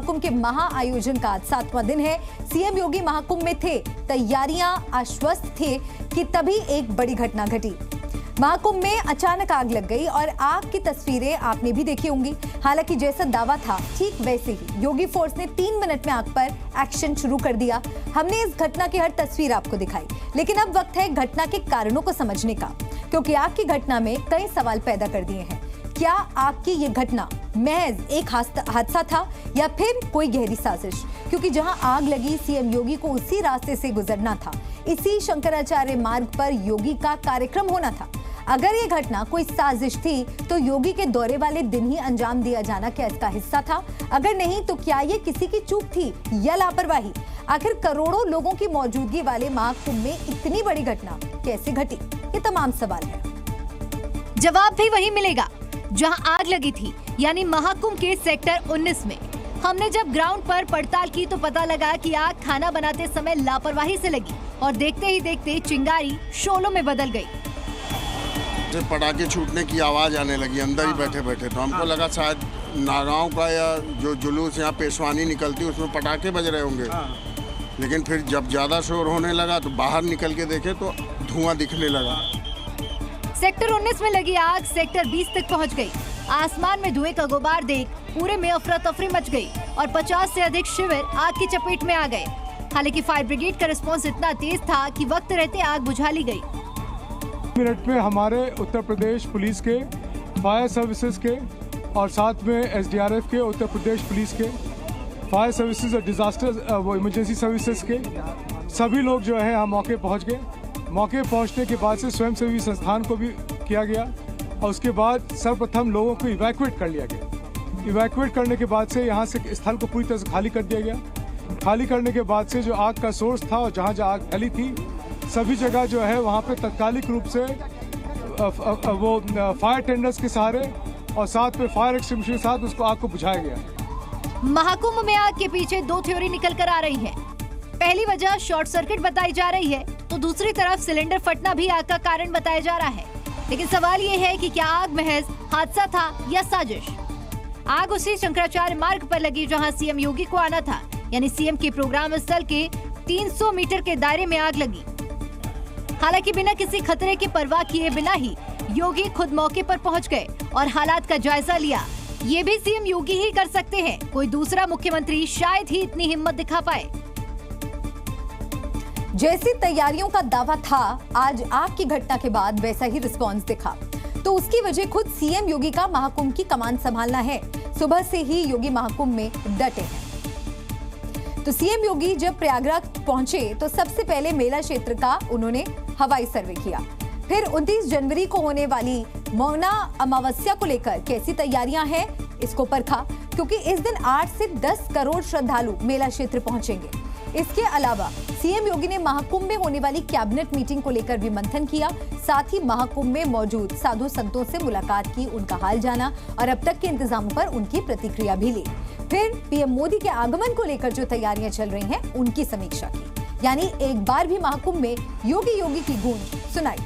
महाकुंभ के महाआयोजन का आज 7वां दिन है। सीएम योगी महाकुंभ में थे, तैयारियां आश्वस्त थे कि तभी एक बड़ी घटना घटी। महाकुंभ में अचानक आग लग गई और आग की तस्वीरें आपने भी देखी होंगी। हालांकि जैसा दावा था ठीक वैसे ही योगी फोर्स ने 3 मिनट में आग पर एक्शन शुरू कर दिया। हमने इस घटना की हर तस्वीर आपको दिखाई, लेकिन अब वक्त है घटना के कारणों को समझने का, क्योंकि आग की घटना में कई सवाल पैदा कर दिए हैं। क्या आग की ये घटना महज एक हादसा था या फिर कोई गहरी साजिश? क्योंकि जहां आग लगी, सीएम योगी को उसी रास्ते से गुजरना था। इसी शंकराचार्य मार्ग पर योगी का कार्यक्रम होना था। अगर ये घटना कोई साजिश थी तो योगी के दौरे वाले दिन ही अंजाम दिया जाना क्या इसका हिस्सा था? अगर नहीं तो क्या ये किसी की चूक थी या लापरवाही? आखिर करोड़ों लोगों की मौजूदगी वाले महाकुंभ में इतनी बड़ी घटना कैसे घटी? ये तमाम सवाल है। जवाब भी वही मिलेगा जहां आग लगी थी, यानी महाकुंभ के सेक्टर 19 में। हमने जब ग्राउंड पर पड़ताल की तो पता लगा कि आग खाना बनाते समय लापरवाही से लगी और देखते ही देखते चिंगारी शोलों में बदल गई। पटाखे छूटने की आवाज आने लगी अंदर ही बैठे बैठे, तो हमको लगा शायद नागांव का या जो जुलूस यहाँ पेशवानी निकलती उसमें पटाखे बज रहे होंगे। लेकिन फिर जब ज्यादा शोर होने लगा तो बाहर निकल के देखे तो धुआं दिखने लगा। सेक्टर 19 में लगी आग सेक्टर 20 तक पहुंच गई। आसमान में धुएं का गुबार देख पूरे में अफरा तफरी मच गई और 50 से अधिक शिविर आग की चपेट में आ गए। हालांकि फायर ब्रिगेड का रिस्पांस इतना तेज था कि वक्त रहते आग बुझा ली गई। मिनट में हमारे उत्तर प्रदेश पुलिस के, फायर सर्विसेज के और साथ में एसडीआरएफ के, उत्तर प्रदेश पुलिस के, फायर सर्विसेज और डिजास्टर वो इमरजेंसी सर्विसेज के सभी लोग जो है हम मौके पहुंच गए। मौके पहुंचने के बाद से स्वयंसेवी संस्थान को भी किया गया और उसके बाद सर्वप्रथम लोगों को इवैक्यूएट कर लिया गया। इवैक्यूएट करने के बाद से यहाँ से स्थल को पूरी तरह से खाली कर दिया गया। खाली करने के बाद से जो आग का सोर्स था और जहाँ जहाँ आग फैली थी सभी जगह जो है वहाँ पे तात्कालिक रूप से वो फायर टेंडर्स के सहारे और साथ में फायर एक्सटिंग्विशर के साथ उसको आग को बुझाया गया। महाकुंभ में आग के पीछे दो थ्योरी निकल कर आ रही है। पहली वजह शॉर्ट सर्किट बताई जा रही है, तो दूसरी तरफ सिलेंडर फटना भी आग का कारण बताया जा रहा है। लेकिन सवाल ये है कि क्या आग महज हादसा था या साजिश? आग उसी शंकराचार्य मार्ग पर लगी जहां सीएम योगी को आना था, यानी सीएम के प्रोग्राम स्थल के 300 मीटर के दायरे में आग लगी। हालांकि बिना किसी खतरे की परवाह किए बिना ही योगी खुद मौके पर पहुंच गए और हालात का जायजा लिया। ये भी सीएम योगी ही कर सकते हैं, कोई दूसरा मुख्यमंत्री शायद ही इतनी हिम्मत दिखा पाए। जैसी तैयारियों का दावा था, आज आग की घटना के बाद वैसा ही रिस्पांस दिखा। तो उसकी वजह खुद सीएम योगी का महाकुंभ की कमान संभालना है। सुबह से ही योगी महाकुंभ में डटे हैं। तो सीएम योगी जब प्रयागराज पहुंचे तो सबसे पहले मेला क्षेत्र का उन्होंने हवाई सर्वे किया। फिर 29 जनवरी को होने वाली मौना अमावस्या को लेकर कैसी तैयारियां हैं इसको परखा, क्योंकि इस दिन 8 से 10 करोड़ श्रद्धालु मेला क्षेत्र पहुंचेंगे। इसके अलावा सीएम योगी ने महाकुंभ में होने वाली कैबिनेट मीटिंग को लेकर भी मंथन किया। साथ ही महाकुंभ में मौजूद साधु संतों से मुलाकात की, उनका हाल जाना और अब तक के इंतजामों पर उनकी प्रतिक्रिया भी ली। फिर पीएम मोदी के आगमन को लेकर जो तैयारियां चल रही हैं उनकी समीक्षा की। यानी एक बार भी महाकुंभ में योगी योगी की गूंज सुनाई,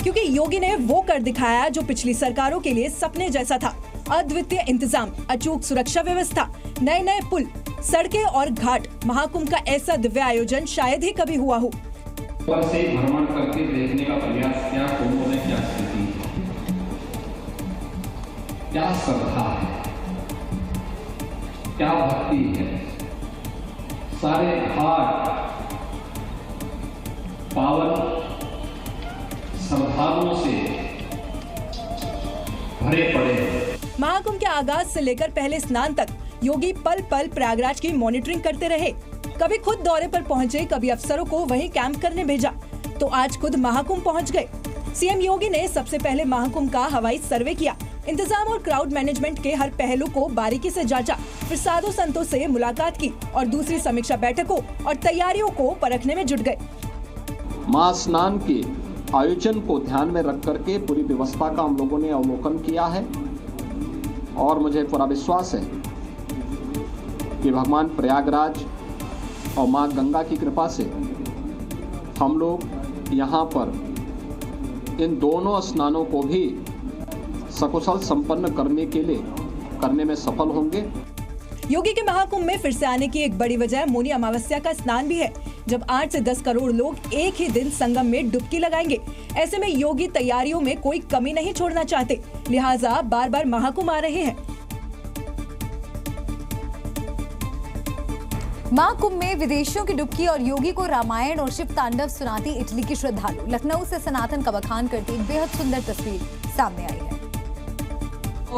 क्योंकि योगी ने वो कर दिखाया जो पिछली सरकारों के लिए सपने जैसा था। अद्वितीय इंतजाम, अचूक सुरक्षा व्यवस्था, नए नए पुल, सड़कें और घाट। महाकुंभ का ऐसा दिव्य आयोजन शायद ही कभी हुआ हो। पर से भ्रमण करके देखने का प्रयास किया, कुंभ में क्या स्थिति है, क्या श्रद्धा है, क्या भक्ति है। सारे घाट पावन श्रद्धालुओं से भरे पड़े हैं। महाकुंभ के आगाज से लेकर पहले स्नान तक योगी पल पल प्रयागराज की मॉनिटरिंग करते रहे। कभी खुद दौरे पर पहुंचे, कभी अफसरों को वहीं कैंप करने भेजा, तो आज खुद महाकुंभ पहुंच गए। सीएम योगी ने सबसे पहले महाकुंभ का हवाई सर्वे किया, इंतजाम और क्राउड मैनेजमेंट के हर पहलू को बारीकी से जांचा, फिर साधु संतों से मुलाकात की और दूसरी समीक्षा बैठकों और तैयारियों को परखने में जुट गए। महास्नान के आयोजन को ध्यान में रख करके पूरी व्यवस्था का हम लोगों ने अवलोकन किया है और मुझे पूरा विश्वास है कि भगवान प्रयागराज और माँ गंगा की कृपा से हम लोग यहाँ पर इन दोनों स्नानों को भी सकुशल संपन्न करने में सफल होंगे। योगी के महाकुंभ में फिर से आने की एक बड़ी वजह मौनी अमावस्या का स्नान भी है, जब 8 से 10 करोड़ लोग एक ही दिन संगम में डुबकी लगाएंगे। ऐसे में योगी तैयारियों में कोई कमी नहीं छोड़ना चाहते, लिहाजा बार बार महाकुंभ आ रहे हैं। महाकुंभ में विदेशियों की डुबकी और योगी को रामायण और शिव तांडव सुनाती इटली की श्रद्धालु। लखनऊ से सनातन का बखान करती एक बेहद सुंदर तस्वीर सामने आई है। ओ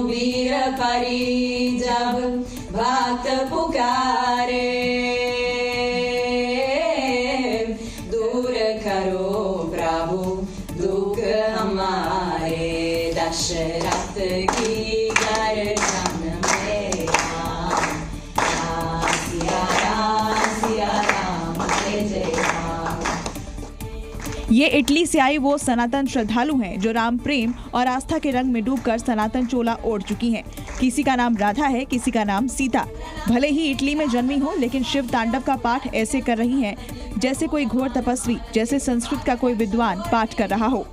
वीर परी जब भक्त पुकारे, दूर करो प्रभु दुख हमारे, दशरथ की गर्दन में सिया राम जय जय राम। ये इटली से आई वो सनातन श्रद्धालु हैं जो राम प्रेम और आस्था के रंग में डूबकर सनातन चोला ओढ़ चुकी हैं। किसी का नाम राधा है, किसी का नाम सीता। भले ही इटली में जन्मी हो, लेकिन शिव तांडव का पाठ ऐसे कर रही हैं जैसे कोई घोर तपस्वी, जैसे संस्कृत का कोई विद्वान पाठ कर रहा हो।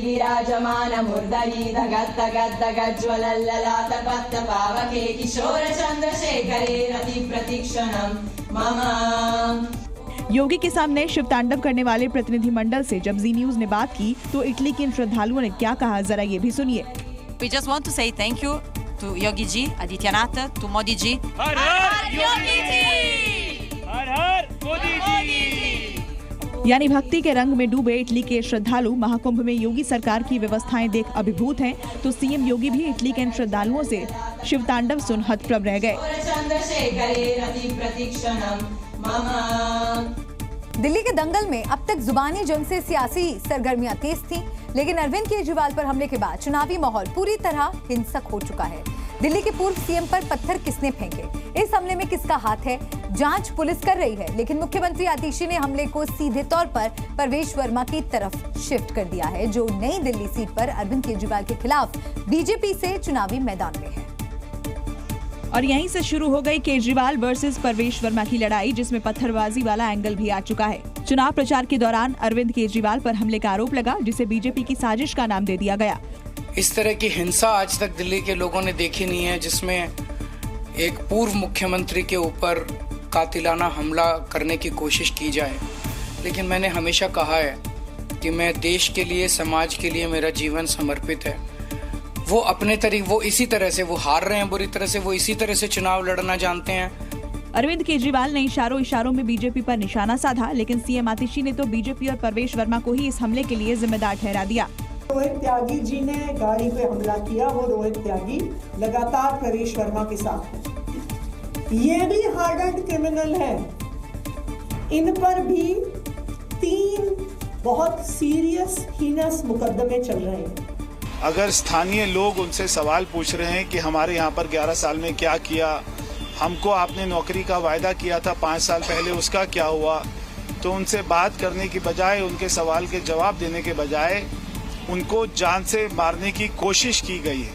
विराजमान मुर्दरी धगत धगत धगत ज्वलल्ललाट पत्त पावके किशोर चंद्रशेखरे रति प्रतीक्षणम मम। योगी के सामने शिव तांडव करने वाले प्रतिनिधि मंडल से जब जी न्यूज ने बात की तो इटली के इन श्रद्धालुओं ने क्या कहा, जरा ये भी सुनिए। We just want to say thank you to Yogi ji, Adityanath, to Modi ji. हर हर योगी जी! हर हर मोदी जी! यानी भक्ति के रंग में डूबे इटली के श्रद्धालु महाकुंभ में योगी सरकार की व्यवस्थाएं देख अभिभूत हैं, तो सीएम योगी भी इटली के इन श्रद्धालुओं से शिव तांडव सुन हतप्रभ रह गए। दिल्ली के दंगल में अब तक जुबानी जंग से सियासी सरगर्मियां तेज थीं, लेकिन अरविंद केजरीवाल पर हमले के बाद चुनावी माहौल पूरी तरह हिंसक हो चुका है। दिल्ली के पूर्व सीएम पर पत्थर किसने फेंके, इस हमले में किसका हाथ है, जांच पुलिस कर रही है, लेकिन मुख्यमंत्री आतिशी ने हमले को सीधे तौर पर परवेश वर्मा की तरफ शिफ्ट कर दिया है, जो नई दिल्ली सीट पर अरविंद केजरीवाल के खिलाफ बीजेपी से चुनावी मैदान में है। और यहीं से शुरू हो गई केजरीवाल वर्सेस परवेश वर्मा की लड़ाई, जिसमें पत्थरबाजी वाला एंगल भी आ चुका है। चुनाव प्रचार के दौरान अरविंद केजरीवाल पर हमले का आरोप लगा, जिसे बीजेपी की साजिश का नाम दे दिया गया। इस तरह की हिंसा आज तक दिल्ली के लोगों ने देखी नहीं है, जिसमें एक पूर्व मुख्यमंत्री के ऊपर कातिलाना हमला करने की कोशिश की जाए। लेकिन मैंने हमेशा कहा है कि मैं देश के लिए, समाज के लिए मेरा जीवन समर्पित है। वो अपने तरीके, वो इसी तरह से, वो हार रहे हैं बुरी तरह से, वो इसी तरह से चुनाव लड़ना जानते हैं। अरविंद केजरीवाल ने इशारों में बीजेपी पर निशाना साधा, लेकिन सीएम आतिशी ने तो बीजेपी और परवेश वर्मा को ही इस हमले के लिए जिम्मेदार ठहरा दिया। रोहित त्यागी जी ने गाड़ी पे हमला किया, वो रोहित त्यागी लगातार परवेश वर्मा के साथ है। ये भी हार्डन क्रिमिनल है, इन पर भी 3 बहुत सीरियस हीनस मुकदमे चल रहे हैं। अगर स्थानीय लोग उनसे सवाल पूछ रहे हैं कि हमारे यहाँ पर 11 साल में क्या किया, हमको आपने नौकरी का वायदा किया था 5 साल पहले, उसका क्या हुआ, तो उनसे बात करने की बजाय, उनके सवाल के जवाब देने के बजाय उनको जान से मारने की कोशिश की गई है।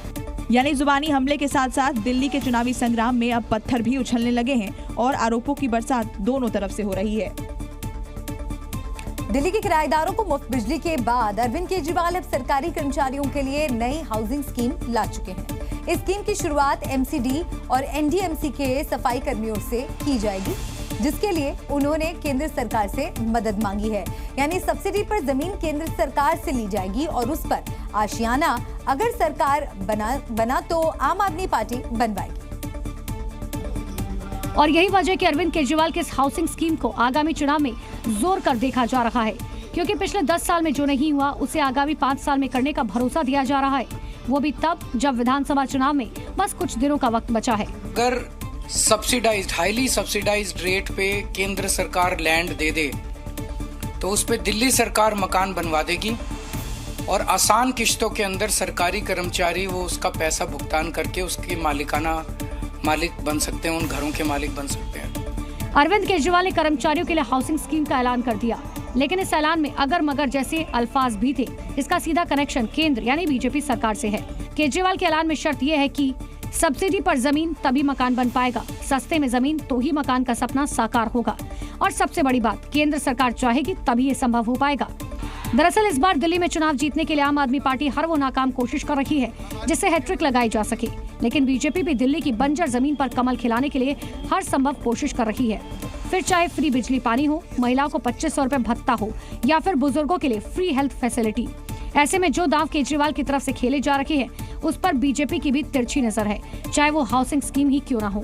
यानी जुबानी हमले के साथ साथ दिल्ली के चुनावी संग्राम में अब पत्थर भी उछलने लगे हैं और आरोपों की बरसात दोनों तरफ से हो रही है। दिल्ली के किराएदारों को मुफ्त बिजली के बाद अरविंद केजरीवाल अब सरकारी कर्मचारियों के लिए नई हाउसिंग स्कीम ला चुके हैं। इस स्कीम की शुरुआत एमसीडी और एनडीएमसी के सफाई कर्मियों से की जाएगी, जिसके लिए उन्होंने केंद्र सरकार से मदद मांगी है। यानी सब्सिडी पर जमीन केंद्र सरकार से ली जाएगी और उस पर आशियाना अगर सरकार बना तो आम आदमी पार्टी बनवाएगी। और यही वजह कि अरविंद केजरीवाल के इस हाउसिंग स्कीम को आगामी चुनाव में जोर कर देखा जा रहा है, क्योंकि पिछले 10 साल में जो नहीं हुआ उसे आगामी 5 साल में करने का भरोसा दिया जा रहा है, वो भी तब जब विधानसभा चुनाव में बस कुछ दिनों का वक्त बचा है। अगर सब्सिडाइज्ड, हाईली सब्सिडाइज्ड रेट पे केंद्र सरकार लैंड दे दे तो उस पे दिल्ली सरकार मकान बनवा देगी और आसान किश्तों के अंदर सरकारी कर्मचारी वो उसका पैसा भुगतान करके उसके मालिक बन सकते हैं, उन घरों के मालिक बन सकते हैं। अरविंद केजरीवाल ने कर्मचारियों के लिए हाउसिंग स्कीम का ऐलान कर दिया, लेकिन इस ऐलान में अगर मगर जैसे अल्फाज भी थे। इसका सीधा कनेक्शन केंद्र यानी बीजेपी सरकार से है। केजरीवाल के ऐलान में शर्त यह है कि सब्सिडी पर जमीन तभी मकान बन पाएगा, सस्ते में जमीन तो ही मकान का सपना साकार होगा। और सबसे बड़ी बात, केंद्र सरकार चाहेगी तभी ये संभव हो पाएगा। दरअसल इस बार दिल्ली में चुनाव जीतने के लिए आम आदमी पार्टी हर वो नाकाम कोशिश कर रही है जिससे हैट्रिक लगाई जा सके, लेकिन बीजेपी भी दिल्ली की बंजर जमीन पर कमल खिलाने के लिए हर संभव कोशिश कर रही है। फिर चाहे फ्री बिजली पानी हो, महिलाओं को 2500 रुपए भत्ता हो या फिर बुजुर्गों के लिए फ्री हेल्थ फैसिलिटी। ऐसे में जो दांव केजरीवाल की तरफ से खेले जा रहे हैं उस पर बीजेपी की भी तिरछी नजर है, चाहे वो हाउसिंग स्कीम ही क्यों ना हो।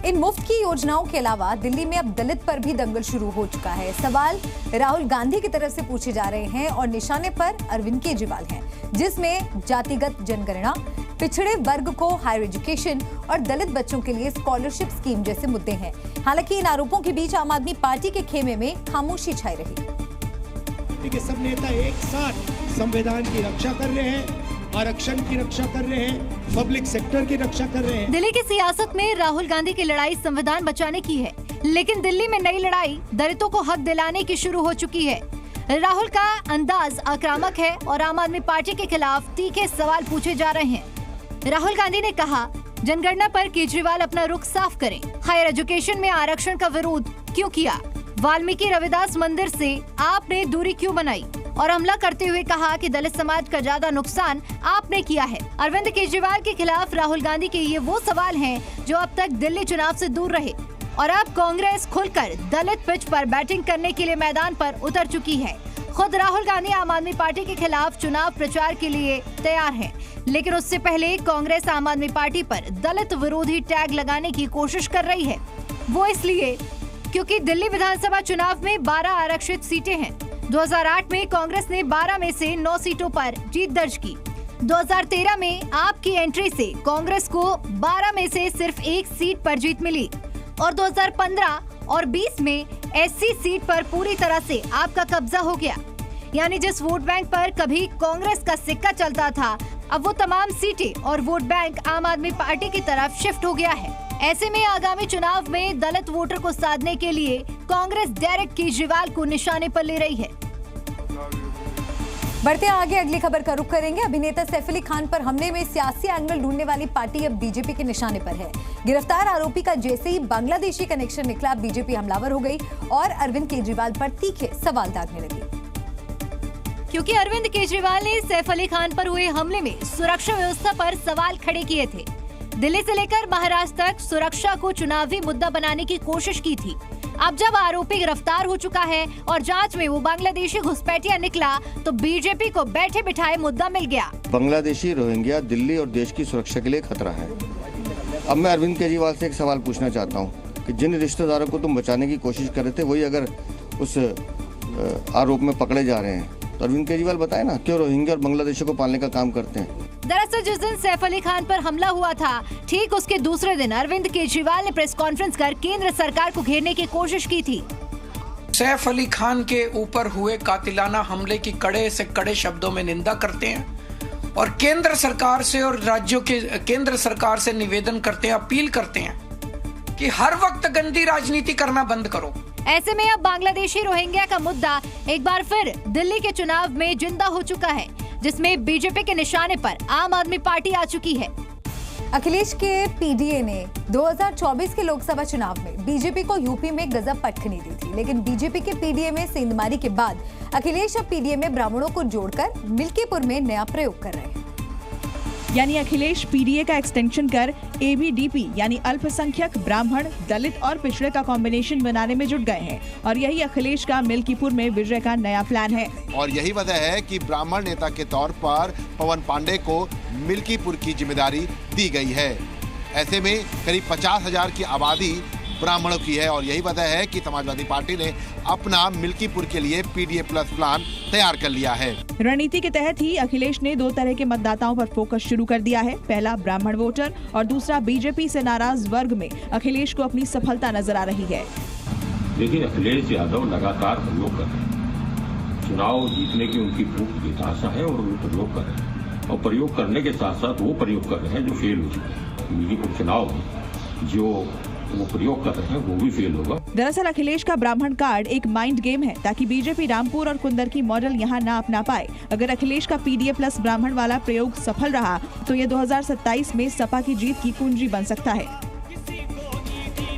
इन मुफ्त की योजनाओं के अलावा दिल्ली में अब दलित पर भी दंगल शुरू हो चुका है। सवाल राहुल गांधी की तरफ से पूछे जा रहे हैं और निशाने पर अरविंद केजरीवाल हैं, जिसमें जातिगत जनगणना, पिछड़े वर्ग को हायर एजुकेशन और दलित बच्चों के लिए स्कॉलरशिप स्कीम जैसे मुद्दे हैं। हालांकि इन आरोपों के बीच आम आदमी पार्टी के खेमे में खामोशी छाई रही। सब नेता एक साथ संविधान की रक्षा कर रहे हैं, आरक्षण की रक्षा कर रहे हैं, पब्लिक सेक्टर की रक्षा कर रहे हैं। दिल्ली की सियासत में राहुल गांधी की लड़ाई संविधान बचाने की है, लेकिन दिल्ली में नई लड़ाई दलितों को हक दिलाने की शुरू हो चुकी है। राहुल का अंदाज आक्रामक है और आम आदमी पार्टी के खिलाफ तीखे सवाल पूछे जा रहे हैं। राहुल गांधी ने कहा, जनगणना पर केजरीवाल अपना रुख साफ करें। हायर एजुकेशन में आरक्षण का विरोध क्यों किया? वाल्मीकि रविदास मंदिर से आपने दूरी क्यों बनाई? और हमला करते हुए कहा कि दलित समाज का ज्यादा नुकसान आपने किया है। अरविंद केजरीवाल के खिलाफ राहुल गांधी के ये वो सवाल हैं जो अब तक दिल्ली चुनाव से दूर रहे और अब कांग्रेस खुलकर दलित पिच पर बैटिंग करने के लिए मैदान पर उतर चुकी है। खुद राहुल गांधी आम आदमी पार्टी के खिलाफ चुनाव प्रचार के लिए तैयार हैं, लेकिन उससे पहले कांग्रेस आम आदमी पार्टी पर दलित विरोधी टैग लगाने की कोशिश कर रही है। वो इसलिए क्योंकि दिल्ली विधानसभा चुनाव में 12 आरक्षित सीटें हैं। 2008 में कांग्रेस ने 12 में से 9 सीटों पर जीत दर्ज की। 2013 में आपकी एंट्री से कांग्रेस को 12 में से सिर्फ 1 सीट पर जीत मिली और 2015 और 20 में एससी सीट पर पूरी तरह से आपका कब्जा हो गया। यानी जिस वोट बैंक पर कभी कांग्रेस का सिक्का चलता था, अब वो तमाम सीटें और वोट बैंक आम आदमी पार्टी की तरफ शिफ्ट हो गया है। ऐसे में आगामी चुनाव में दलित वोटर को साधने के लिए कांग्रेस डायरेक्ट केजरीवाल को निशाने पर ले रही है। बढ़ते आगे अगली खबर का रुख करेंगे। अभिनेता सैफ अली खान पर हमले में सियासी एंगल ढूंढने वाली पार्टी अब बीजेपी के निशाने पर है। गिरफ्तार आरोपी का जैसे ही बांग्लादेशी कनेक्शन निकला, बीजेपी हमलावर हो गई और अरविंद केजरीवाल पर तीखे सवाल दागने लगी। क्योंकि अरविंद केजरीवाल ने सैफ अली खान पर हुए हमले में सुरक्षा व्यवस्था पर सवाल खड़े किए थे। दिल्ली से लेकर महाराष्ट्र तक सुरक्षा को चुनावी मुद्दा बनाने की कोशिश की थी। अब जब आरोपी गिरफ्तार हो चुका है और जांच में वो बांग्लादेशी घुसपैठिया निकला, तो बीजेपी को बैठे बिठाए मुद्दा मिल गया। बांग्लादेशी रोहिंग्या दिल्ली और देश की सुरक्षा के लिए खतरा है। अब मैं अरविंद केजरीवाल से एक सवाल पूछना चाहता हूँ कि जिन रिश्तेदारों को तुम बचाने की कोशिश कर रहे थे, वही अगर उस आरोप में पकड़े जा रहे हैं, तो अरविंद केजरीवाल बताए ना क्यों रोहिंग्या और बांग्लादेशियों को पालने का काम करते हैं। दरअसल जिस दिन सैफ अली खान पर हमला हुआ था, ठीक उसके दूसरे दिन अरविंद केजरीवाल ने प्रेस कॉन्फ्रेंस कर केंद्र सरकार को घेरने की कोशिश की थी। सैफ अली खान के ऊपर हुए कातिलाना हमले की कड़े से कड़े शब्दों में निंदा करते हैं और केंद्र सरकार से और राज्यों के केंद्र सरकार से निवेदन करते हैं, अपील करते हैं कि हर वक्त गंदी राजनीति करना बंद करो। ऐसे में अब बांग्लादेशी रोहिंग्या का मुद्दा एक बार फिर दिल्ली के चुनाव में जिंदा हो चुका है, जिसमें बीजेपी के निशाने पर आम आदमी पार्टी आ चुकी है। अखिलेश के पीडीए ने 2024 के लोकसभा चुनाव में बीजेपी को यूपी में गजब पटखनी दी थी, लेकिन बीजेपी के पीडीए में सेंधमारी के बाद अखिलेश अब पीडीए में ब्राह्मणों को जोड़कर मिल्कीपुर में नया प्रयोग कर रहे हैं। यानी अखिलेश पीडीए का एक्सटेंशन कर एबीडीपी यानी अल्पसंख्यक, ब्राह्मण, दलित और पिछड़े का कॉम्बिनेशन बनाने में जुट गए हैं और यही अखिलेश का मिल्कीपुर में विजय का नया प्लान है। और यही वजह है कि ब्राह्मण नेता के तौर पर पवन पांडे को मिल्कीपुर की जिम्मेदारी दी गई है। ऐसे में करीब 50,000 की आबादी ब्राह्मणों की है और यही वजह है कि समाजवादी पार्टी ने अपना मिल्कीपुर के लिए पीडीए प्लस प्लान तैयार कर लिया है। रणनीति के तहत ही अखिलेश ने 2 तरह के मतदाताओं पर फोकस शुरू कर दिया है। पहला ब्राह्मण वोटर और दूसरा बीजेपी से नाराज वर्ग में अखिलेश को अपनी सफलता नजर आ रही है। देखिए, अखिलेश यादव लगातार प्रयोग कर रहे हैं। चुनाव जीतने की उनकी भूख बेताशा है और वो प्रयोग कर रहे हैं और प्रयोग करने के साथ साथ वो प्रयोग कर रहे हैं जो फेल हो चुके हैं। मिल्कीपुर चुनाव में जो वो प्रयोग कर रहे हैं वो भी फेल होगा। दरअसल अखिलेश का ब्राह्मण कार्ड एक माइंड गेम है ताकि बीजेपी रामपुर और कुंदर की मॉडल यहाँ ना अपना पाए। अगर अखिलेश का पीडीए प्लस ब्राह्मण वाला प्रयोग सफल रहा तो ये 2027 में सपा की जीत की कुंजी बन सकता है।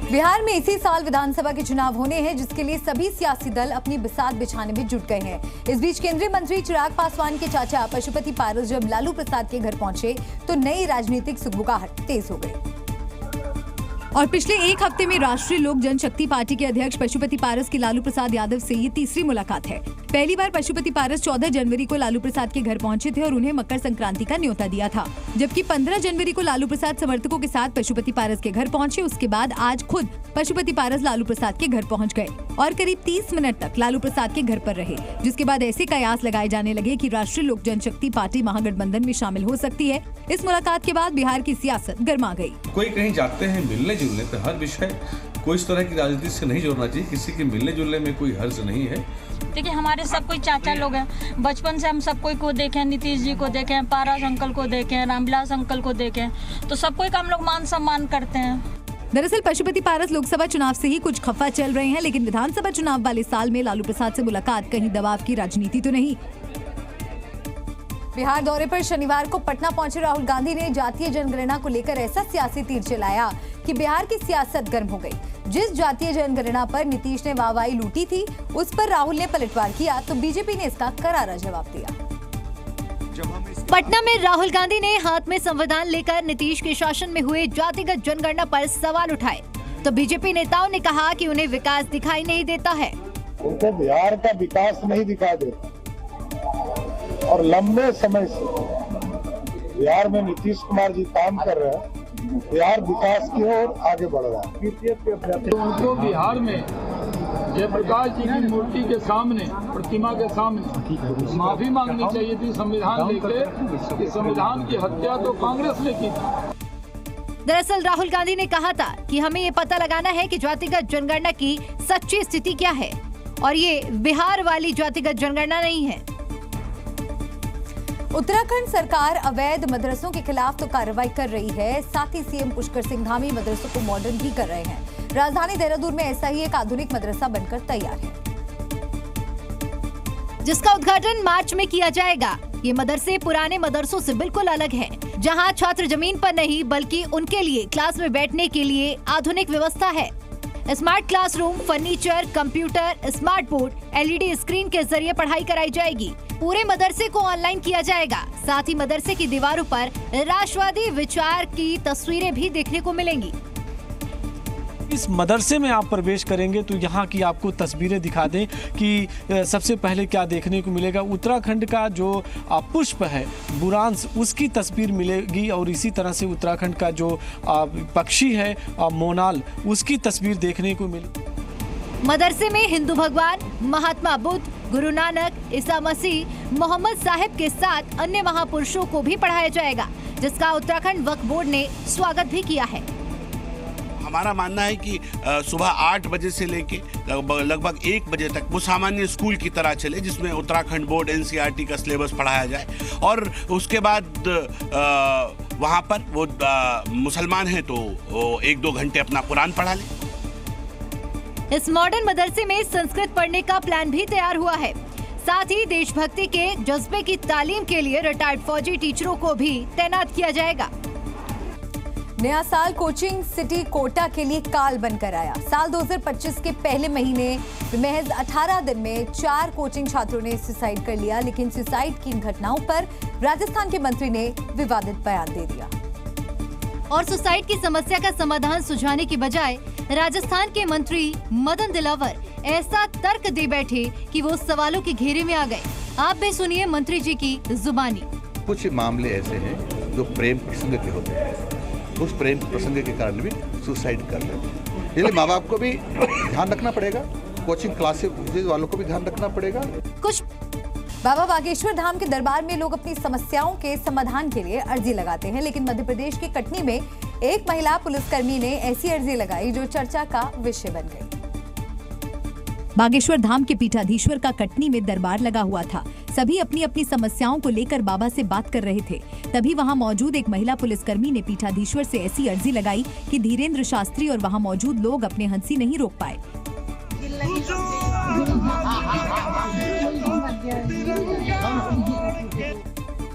बिहार में इसी साल विधानसभा के चुनाव होने हैं, जिसके लिए सभी सियासी दल अपनी बिसात बिछाने में जुट गए हैं। इस बीच केंद्रीय मंत्री चिराग पासवान के चाचा पशुपति पारस जब लालू प्रसाद के घर पहुंचे तो नई राजनीतिक सुगबुगाहट तेज हो गई। और पिछले एक हफ्ते में राष्ट्रीय लोक जनशक्ति पार्टी के अध्यक्ष पशुपति पारस की लालू प्रसाद यादव से ये तीसरी मुलाकात है। पहली बार पशुपति पारस 14 जनवरी को लालू प्रसाद के घर पहुंचे थे और उन्हें मकर संक्रांति का न्योता दिया था, जबकि 15 जनवरी को लालू प्रसाद समर्थकों के साथ पशुपति पारस के घर पहुंचे। उसके बाद आज खुद पशुपति पारस लालू प्रसाद के घर पहुंच गए और करीब 30 मिनट तक लालू प्रसाद के घर पर रहे, जिसके बाद ऐसे कयास लगाए जाने लगे कि राष्ट्रीय लोक जनशक्ति पार्टी महागठबंधन में शामिल हो सकती है। इस मुलाकात के बाद बिहार की सियासत गर्मा गई। कोई कहीं जाते हैं मिलने जुलने पे, हर विषय कोई इस तरह की राजनीति से नहीं जोड़ना चाहिए, किसी के मिलने जुलने में कोई हर्ज नहीं है। देखिए हमारे सब कोई चाचा लोग हैं, बचपन से हम सब कोई को देखें, नीतीश जी को देखें, पारस अंकल को देखें, रामविलास अंकल को देखें, तो सब कोई का हम लोग मान सम्मान करते हैं। दरअसल पशुपति पारस लोकसभा चुनाव से ही कुछ खफा चल रहे हैं, लेकिन विधानसभा चुनाव वाले साल में लालू प्रसाद से मुलाकात कहीं दबाव की राजनीति तो नहीं। बिहार दौरे पर शनिवार को पटना पहुंचे राहुल गांधी ने जातीय जनगणना को लेकर ऐसा सियासी तीर चलाया कि बिहार की सियासत गर्म हो गई। जिस जातीय जनगणना पर नीतीश ने वाहवाही लूटी थी, उस पर राहुल ने पलटवार किया तो बीजेपी ने इसका करारा जवाब दिया। पटना में राहुल गांधी ने हाथ में संविधान लेकर नीतीश के शासन में हुए जातिगत जनगणना पर सवाल उठाए, तो बीजेपी नेताओं ने कहा कि उन्हें विकास दिखाई नहीं देता है। उनको बिहार का विकास नहीं दिखाई देता और लंबे समय से बिहार में नीतीश कुमार जी काम कर रहे हैं, बिहार विकास की ओर आगे बढ़ रहा है। उनको बिहार में जयप्रकाश जी की मूर्ति के सामने, प्रतिमा के सामने माफी मांगनी चाहिए थी संविधान लेके कि संविधान की हत्या तो कांग्रेस ने की थी। दरअसल राहुल गांधी ने कहा था कि हमें ये पता लगाना है कि जातिगत जनगणना की सच्ची स्थिति क्या है, और ये बिहार वाली जातिगत जनगणना नहीं है। उत्तराखंड सरकार अवैध मदरसों के खिलाफ तो कार्रवाई कर रही है, साथ ही सीएम पुष्कर सिंह धामी मदरसों को मॉडर्न भी कर रहे हैं। राजधानी देहरादून में ऐसा ही एक आधुनिक मदरसा बनकर तैयार है, जिसका उद्घाटन मार्च में किया जाएगा। ये मदरसे पुराने मदरसों से बिल्कुल अलग हैं, जहां छात्र जमीन पर नहीं बल्कि उनके लिए क्लास में बैठने के लिए आधुनिक व्यवस्था है। Smart classroom, furniture, computer, smart board, LED screen के जरिए पढ़ाई कराई जाएगी। पूरे मदरसे को ऑनलाइन किया जाएगा। साथ ही मदरसे की दीवारों पर राष्ट्रवादी विचार की तस्वीरें भी देखने को मिलेंगी। इस मदरसे में आप प्रवेश करेंगे तो यहाँ की आपको तस्वीरें दिखा दें कि सबसे पहले क्या देखने को मिलेगा। उत्तराखंड का जो पुष्प है बुरांश, उसकी तस्वीर मिलेगी और इसी तरह से उत्तराखंड का जो पक्षी है मोनाल, उसकी तस्वीर देखने को मिलेगी। मदरसे में हिंदू भगवान, महात्मा बुद्ध, गुरु नानक, ईसा मसीह, मोहम्मद साहिब के साथ अन्य महापुरुषों को भी पढ़ाया जाएगा, जिसका उत्तराखंड वक्फ बोर्ड ने स्वागत भी किया है। हमारा मानना है कि सुबह 8 बजे से लेके लगभग 1 बजे तक वो सामान्य स्कूल की तरह चले, जिसमें उत्तराखंड बोर्ड एनसीईआरटी का सिलेबस पढ़ाया जाए और उसके बाद वहाँ पर वो मुसलमान हैं तो 1-2 घंटे अपना कुरान पढ़ा लें। इस मॉडर्न मदरसे में संस्कृत पढ़ने का प्लान भी तैयार हुआ है। साथ ही देशभक्ति के जज्बे की तालीम के लिए रिटायर्ड फौजी टीचरों को भी तैनात किया जाएगा। नया साल कोचिंग सिटी कोटा के लिए काल बनकर आया। साल 2025 के पहले महीने महज 18 दिन में 4 कोचिंग छात्रों ने सुसाइड कर लिया, लेकिन सुसाइड की घटनाओं पर राजस्थान के मंत्री ने विवादित बयान दे दिया। और सुसाइड की समस्या का समाधान सुझाने की बजाय राजस्थान के मंत्री मदन दिलावर ऐसा तर्क दे बैठे कि वो सवालों के घेरे में आ गए। आप भी सुनिए मंत्री जी की जुबानी। कुछ मामले ऐसे हैं जो प्रेम प्रसंग के होते हैं, उस प्रेम प्रसंग के कारण भी सुसाइड कर लेते हैं। इसलिए माँ बाप को भी ध्यान रखना पड़ेगा, कोचिंग क्लासेस वालों को भी ध्यान रखना पड़ेगा। कुछ बाबा बागेश्वर धाम के दरबार में लोग अपनी समस्याओं के समाधान के लिए अर्जी लगाते हैं, लेकिन मध्य प्रदेश के कटनी में एक महिला पुलिसकर्मी ने ऐसी अर्जी लगाई जो चर्चा का विषय बन गई। बागेश्वर धाम के पीठाधीश्वर का कटनी में दरबार लगा हुआ था। सभी अपनी अपनी समस्याओं को लेकर बाबा से बात कर रहे थे। तभी वहां मौजूद एक महिला पुलिसकर्मी ने पीठाधीश्वर से ऐसी अर्जी लगाई कि धीरेन्द्र शास्त्री और वहां मौजूद लोग अपने हंसी नहीं रोक पाए।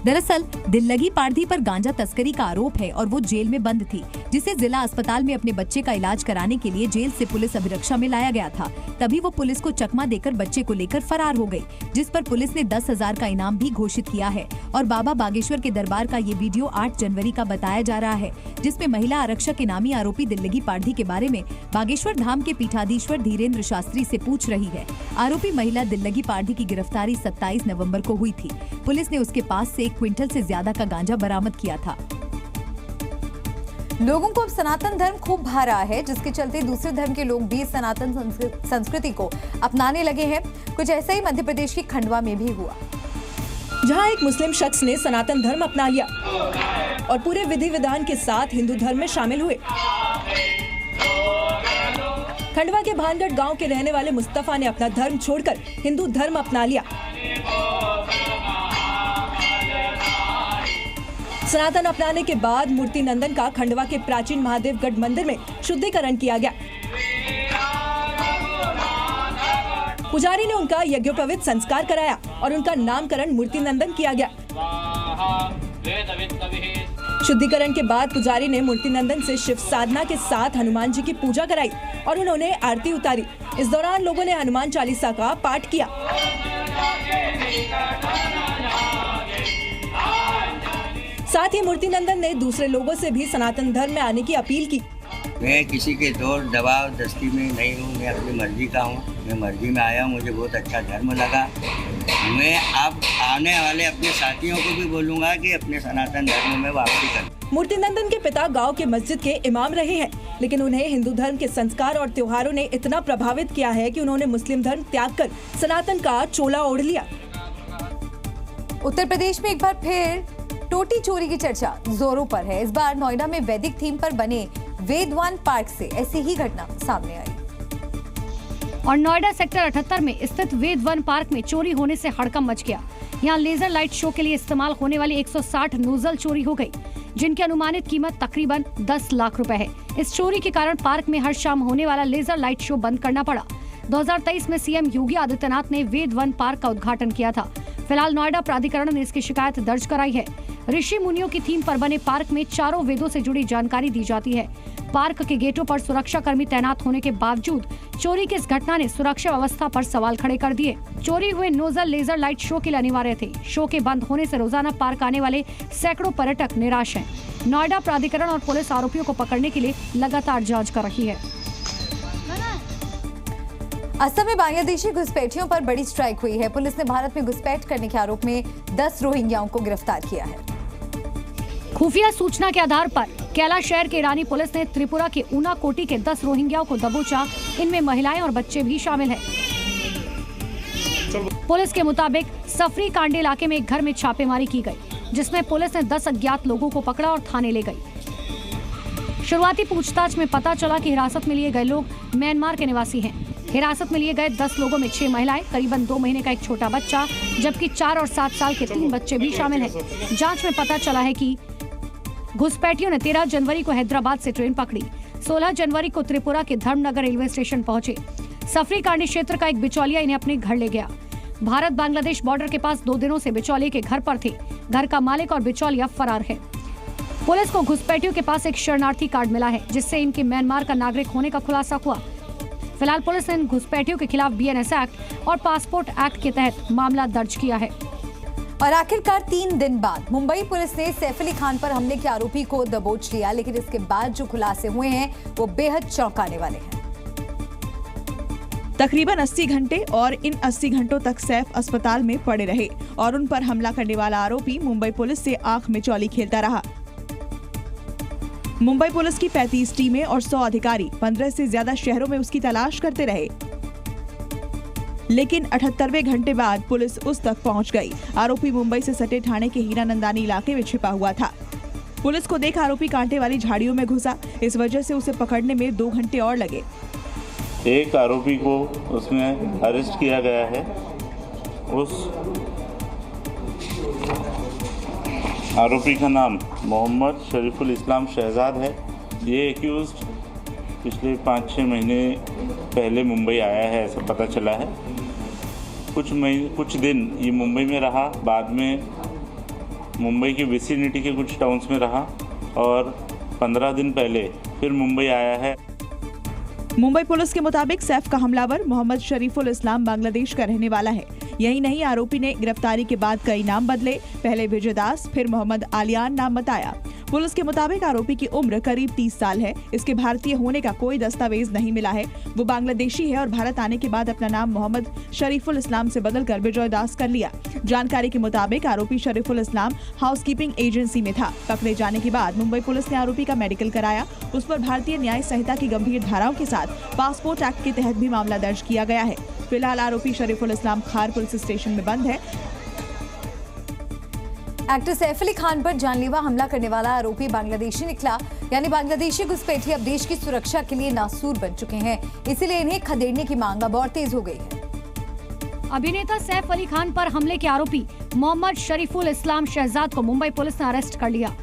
दरअसल दिल्लगी पारधी पर गांजा तस्करी का आरोप है और वो जेल में बंद थी, जिसे जिला अस्पताल में अपने बच्चे का इलाज कराने के लिए जेल से पुलिस अभिरक्षा में लाया गया था। तभी वो पुलिस को चकमा देकर बच्चे को लेकर फरार हो गई, जिस पर पुलिस ने 10,000 का इनाम भी घोषित किया है। और बाबा बागेश्वर के दरबार का ये वीडियो 8 जनवरी का बताया जा रहा है, जिसमें महिला आरक्षक इनामी आरोपी दिल्लगी पारधी के बारे में बागेश्वर धाम के पीठाधीश्वर धीरेन्द्र शास्त्री से पूछ रही है। आरोपी महिला दिल्लगी पारधी की गिरफ्तारी 27 नवम्बर को हुई थी। पुलिस ने उसके पास से 1 क्विंटल से ज्यादा का गांजा बरामद किया था। लोगों को अब सनातन धर्म खूब भा रहा है, जिसके चलते दूसरे धर्म के लोग भी सनातन संस्कृति को अपनाने लगे हैं। कुछ ऐसा ही मध्य प्रदेश की खंडवा में भी हुआ, जहां एक मुस्लिम शख्स ने सनातन धर्म अपना लिया और पूरे विधि विधान के साथ हिंदू धर्म में शामिल हुए। खंडवा के भानगढ़ गांव के रहने वाले मुस्तफा ने अपना धर्म छोड़कर हिंदू धर्म अपना लिया। सनातन अपनाने के बाद मूर्ति नंदन का खंडवा के प्राचीन महादेवगढ़ मंदिर में शुद्धिकरण किया गया। पुजारी ने उनका यज्ञोपवीत संस्कार कराया और उनका नामकरण मूर्ति नंदन किया गया। शुद्धिकरण के बाद पुजारी ने मूर्ति नंदन से शिव साधना के साथ हनुमान जी की पूजा कराई और उन्होंने आरती उतारी। इस दौरान लोगों ने हनुमान चालीसा का पाठ किया। साथ ही मूर्ति नंदन ने दूसरे लोगों से भी सनातन धर्म में आने की अपील की। मैं किसी के जोर दबाव दस्ती में नहीं हूँ, मैं अपनी मर्जी का हूँ। मैं मर्जी में आया हूँ, मुझे बहुत अच्छा धर्म लगा। मैं अब आने वाले अपने साथियों को भी बोलूँगा कि अपने सनातन धर्म में वापसी करें। मूर्ति नंदन के पिता गांव के मस्जिद के इमाम रहे हैं, लेकिन उन्हें हिंदू धर्म के संस्कार और त्योहारों ने इतना प्रभावित किया है कि उन्होंने मुस्लिम धर्म त्याग कर सनातन का चोला ओढ़ लिया। उत्तर प्रदेश में एक बार फिर टोटी चोरी की चर्चा जोरों पर है। इस बार नोएडा में वैदिक थीम पर बने वेदवान पार्क से ऐसी ही घटना सामने आई। और नोएडा सेक्टर 78 में स्थित वेदवन पार्क में चोरी होने से हड़कंप मच गया। यहाँ लेजर लाइट शो के लिए इस्तेमाल होने वाली 160 नोजल चोरी हो गई, जिनकी अनुमानित कीमत तकरीबन 10 लाख रुपए है। इस चोरी के कारण पार्क में हर शाम होने वाला लेजर लाइट शो बंद करना पड़ा। 2023 में सीएम योगी आदित्यनाथ ने वेदवन पार्क का उद्घाटन किया था। फिलहाल नोएडा प्राधिकरण ने इसकी शिकायत दर्ज कराई है। ऋषि मुनियों की थीम पर बने पार्क में चारों वेदों से जुड़ी जानकारी दी जाती है। पार्क के गेटों पर सुरक्षा कर्मी तैनात होने के बावजूद चोरी की इस घटना ने सुरक्षा व्यवस्था पर सवाल खड़े कर दिए। चोरी हुए नोजल लेजर लाइट शो के लिए अनिवार्य थे। शो के बंद होने से रोजाना पार्क आने वाले सैकड़ों पर्यटक निराश हैं। नोएडा प्राधिकरण और पुलिस आरोपियों को पकड़ने के लिए लगातार जाँच कर रही है। असम में बांग्लादेशी घुसपैठियों पर बड़ी स्ट्राइक हुई है। पुलिस ने भारत में घुसपैठ करने के आरोप में 10 रोहिंग्याओं को गिरफ्तार किया है। खुफिया सूचना के आधार पर कैला शहर के ईरानी पुलिस ने त्रिपुरा के ऊना कोटी के 10 रोहिंग्याओं को दबोचा। इनमें महिलाएं और बच्चे भी शामिल हैं। पुलिस के मुताबिक सफरी कांडे इलाके में एक घर में छापेमारी की गई, जिसमें पुलिस ने 10 अज्ञात लोगों को पकड़ा और थाने ले गई। शुरुआती पूछताछ में पता चला कि हिरासत में लिए गए लोग म्यांमार के निवासी हैं। हिरासत में लिए गए 10 लोगों में 6 महिलाएं, करीबन 2 महीने का एक छोटा बच्चा, जबकि 4 और 7 साल के 3 बच्चे भी शामिल हैं। जांच में पता चला है कि घुसपैठियों ने 13 जनवरी को हैदराबाद से ट्रेन पकड़ी। 16 जनवरी को त्रिपुरा के धर्मनगर रेलवे स्टेशन पहुंचे। सफरी कांडी क्षेत्र का एक बिचौलिया इन्हें अपने घर ले गया। भारत बांग्लादेश बॉर्डर के पास 2 दिनों से बिचौलिए के घर पर थे। घर का मालिक और बिचौलिया फरार है। पुलिस को घुसपैठियों के पास एक शरणार्थी कार्ड मिला है, जिससे इनके म्यांमार का नागरिक होने का खुलासा हुआ। फिलहाल पुलिस ने इन घुसपैठियों के खिलाफ BNS एक्ट और पासपोर्ट एक्ट के तहत मामला दर्ज किया है। और आखिरकार 3 दिन बाद मुंबई पुलिस ने सैफ अली खान पर हमले के आरोपी को दबोच लिया, लेकिन इसके बाद जो खुलासे हुए हैं वो बेहद चौंकाने वाले हैं। तकरीबन 80 घंटे और इन 80 घंटों तक सैफ अस्पताल में पड़े रहे और उन पर हमला करने वाला आरोपी मुंबई पुलिस से आंख में चौली खेलता रहा। मुंबई पुलिस की 35 टीमें और 100 अधिकारी 15 से ज्यादा शहरों में उसकी तलाश करते रहे, लेकिन 78वें घंटे बाद पुलिस उस तक पहुंच गई। आरोपी मुंबई से सटे ठाणे के हीरानंदानी इलाके में छिपा हुआ था। पुलिस को देख आरोपी कांटे वाली झाड़ियों में घुसा। इस वजह से उसे पकड़ने में 2 घंटे और लगे। एक आरोपी को उसमें अरेस्ट किया गया है। उस आरोपी का नाम मोहम्मद शरीफुल इस्लाम शहजाद है। ये एक्यूज्ड पिछले 5-6 महीने पहले मुंबई आया है, ऐसा पता चला है। कुछ दिन ये मुंबई में रहा, बाद में मुंबई की विसिनिटी के कुछ टाउन्स में रहा और 15 दिन पहले फिर मुंबई आया है। मुंबई पुलिस के मुताबिक सैफ का हमलावर मोहम्मद शरीफुल इस्लाम बांग्लादेश का रहने वाला है। यही नहीं, आरोपी ने गिरफ्तारी के बाद कई नाम बदले, पहले विजय दास फिर मोहम्मद आलियान नाम बताया। पुलिस के मुताबिक आरोपी की उम्र करीब 30 साल है। इसके भारतीय होने का कोई दस्तावेज नहीं मिला है। वो बांग्लादेशी है और भारत आने के बाद अपना नाम मोहम्मद शरीफुल इस्लाम से बदलकर विजय दास कर लिया। जानकारी के मुताबिक आरोपी शरीफुल इस्लाम हाउसकीपिंग एजेंसी में था। पकड़े जाने के बाद मुंबई पुलिस ने आरोपी का मेडिकल कराया। उस पर भारतीय न्याय संहिता की गंभीर धाराओं के साथ पासपोर्ट एक्ट के तहत भी मामला दर्ज किया गया है। फिलहाल आरोपी शरीफुल इस्लाम खार पुलिस स्टेशन में बंद है। एक्टर सैफ अली खान पर जानलेवा हमला करने वाला आरोपी बांग्लादेशी निकला, यानी बांग्लादेशी घुसपैठिए अब देश की सुरक्षा के लिए नासूर बन चुके हैं। इसीलिए इन्हें खदेड़ने की मांग अब और तेज हो गई है। अभिनेता सैफ अली खान पर हमले के आरोपी मोहम्मद शरीफुल इस्लाम शहजाद को मुंबई पुलिस ने अरेस्ट कर लिया,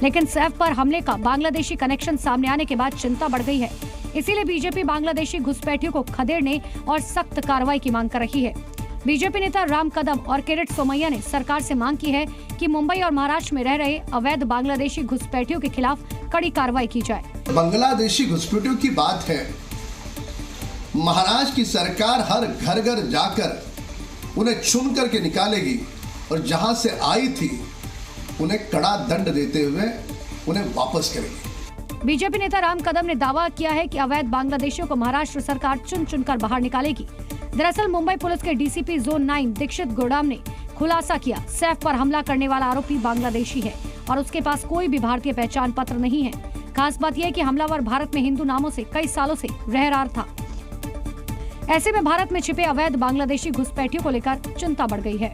लेकिन सैफ पर हमले का बांग्लादेशी कनेक्शन सामने आने के बाद चिंता बढ़ गई है। इसीलिए बीजेपी बांग्लादेशी घुसपैठियों को खदेड़ने और सख्त कार्रवाई की मांग कर रही है। बीजेपी नेता राम कदम और किरीट सोमैया ने सरकार से मांग की है कि मुंबई और महाराष्ट्र में रह रहे अवैध बांग्लादेशी घुसपैठियों के खिलाफ कड़ी कार्रवाई की जाए। बांग्लादेशी घुसपैठियों की बात है, महाराष्ट्र की सरकार हर घर घर जाकर उन्हें चुन करके निकालेगी और जहां से आई थी उन्हें कड़ा दंड देते हुए उन्हें वापस करेगी। बीजेपी नेता राम कदम ने दावा किया है कि अवैध बांग्लादेशियों को महाराष्ट्र सरकार चुन चुनकर बाहर निकालेगी। दरअसल मुंबई पुलिस के डीसीपी जोन 9 दीक्षित गोडाम ने खुलासा किया, सैफ पर हमला करने वाला आरोपी बांग्लादेशी है और उसके पास कोई भी भारतीय पहचान पत्र नहीं है। खास बात यह है कि हमलावर भारत में हिंदू नामों से कई सालों से रह रहा था। ऐसे में भारत में छिपे अवैध बांग्लादेशी घुसपैठियों को लेकर चिंता बढ़ गई है।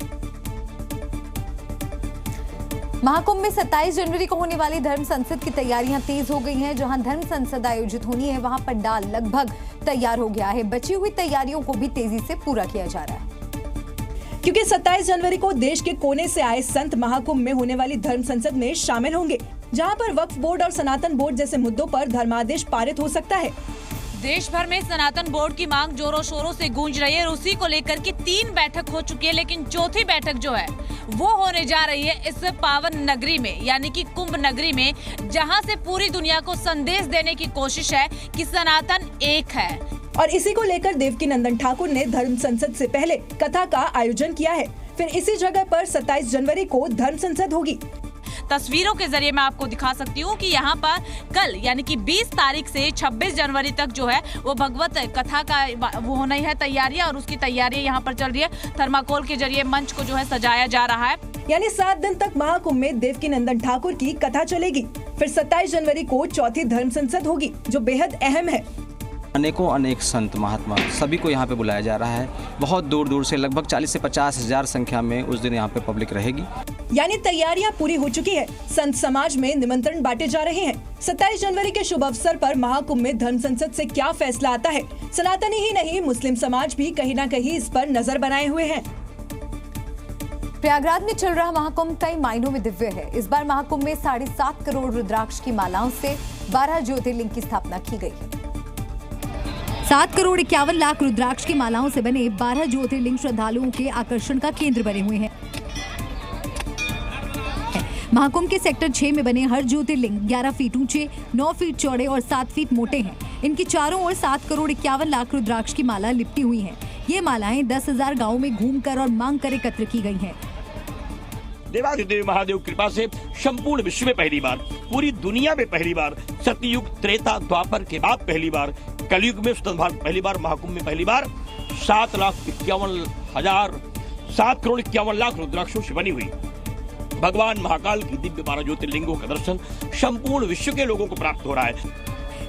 महाकुंभ में 27 जनवरी को होने वाली धर्म संसद की तैयारियां तेज हो गई हैं। जहां धर्म संसद आयोजित होनी है वहां पंडाल लगभग तैयार हो गया है। बची हुई तैयारियों को भी तेजी से पूरा किया जा रहा है, क्योंकि 27 जनवरी को देश के कोने से आए संत महाकुंभ में होने वाली धर्म संसद में शामिल होंगे, जहां पर वक्फ बोर्ड और सनातन बोर्ड जैसे मुद्दों पर धर्मादेश पारित हो सकता है। देश भर में सनातन बोर्ड की मांग जोरों शोरों से गूंज रही है और उसी को लेकर के 3 बैठक हो चुकी है, लेकिन चौथी बैठक जो है वो होने जा रही है इस पावन नगरी में, यानी कि कुंभ नगरी में, जहां से पूरी दुनिया को संदेश देने की कोशिश है कि सनातन एक है। और इसी को लेकर देवकीनंदन ठाकुर ने धर्म संसद से पहले कथा का आयोजन किया है। फिर इसी जगह पर 27 जनवरी को धर्म संसद होगी। तस्वीरों के जरिए मैं आपको दिखा सकती हूँ कि यहाँ पर कल यानी कि 20 तारीख से 26 जनवरी तक जो है वो भगवत कथा का वो होना है तैयारियां, और उसकी तैयारी यहाँ पर चल रही है। थर्माकोल के जरिए मंच को जो है सजाया जा रहा है। यानी 7 दिन तक महाकुंभ में देवकीनंदन ठाकुर की कथा चलेगी। फिर 27 जनवरी को चौथी धर्म संसद होगी, जो बेहद अहम है। अनेक संत महात्मा सभी को यहाँ पे बुलाया जा रहा है। बहुत दूर दूर से लगभग 40 से 50 हजार संख्या में उस दिन यहाँ पे पब्लिक रहेगी। यानी तैयारियां पूरी हो चुकी है। संत समाज में निमंत्रण बांटे जा रहे हैं। 27 जनवरी के शुभ अवसर पर महाकुंभ में धर्म संसद से क्या फैसला आता है, सनातनी ही नहीं मुस्लिम समाज भी कहीं न कहीं इस पर नजर बनाए हुए हैं। प्रयागराज में चल रहा महाकुंभ कई मायनों में दिव्य है। इस बार महाकुंभ में 7.5 करोड़ रुद्राक्ष की मालाओं से 12 ज्योतिर्लिंग की स्थापना की गई है। 7 करोड़ 51 लाख रुद्राक्ष की मालाओं से बने 12 ज्योतिर्लिंग श्रद्धालुओं के आकर्षण का केंद्र बने हुए हैं। महाकुंभ के सेक्टर 6 में बने हर ज्योतिर्लिंग 11 फीट ऊंचे, 9 फीट चौड़े और 7 फीट मोटे हैं। इनकी चारों ओर 7 करोड़ 51 लाख रुद्राक्ष की माला लिपटी हुई हैं। ये मालाएं 10,000 गांवों में घूमकर और मांग कर एकत्र की गई हैं। देवाधिदेव महादेव कृपा से संपूर्ण विश्व में पहली बार, पूरी दुनिया में पहली बार, सतयुग त्रेता द्वापर के बाद पहली बार, कलयुग में स्वतंत्र भारत पहली बार, महाकुंभ में पहली बार 7 करोड़ 51 लाख रुद्राक्षों से बनी हुई भगवान महाकाल की दिव्य 12 ज्योतिर्लिंगों का दर्शन संपूर्ण विश्व के लोगों को प्राप्त हो रहा है।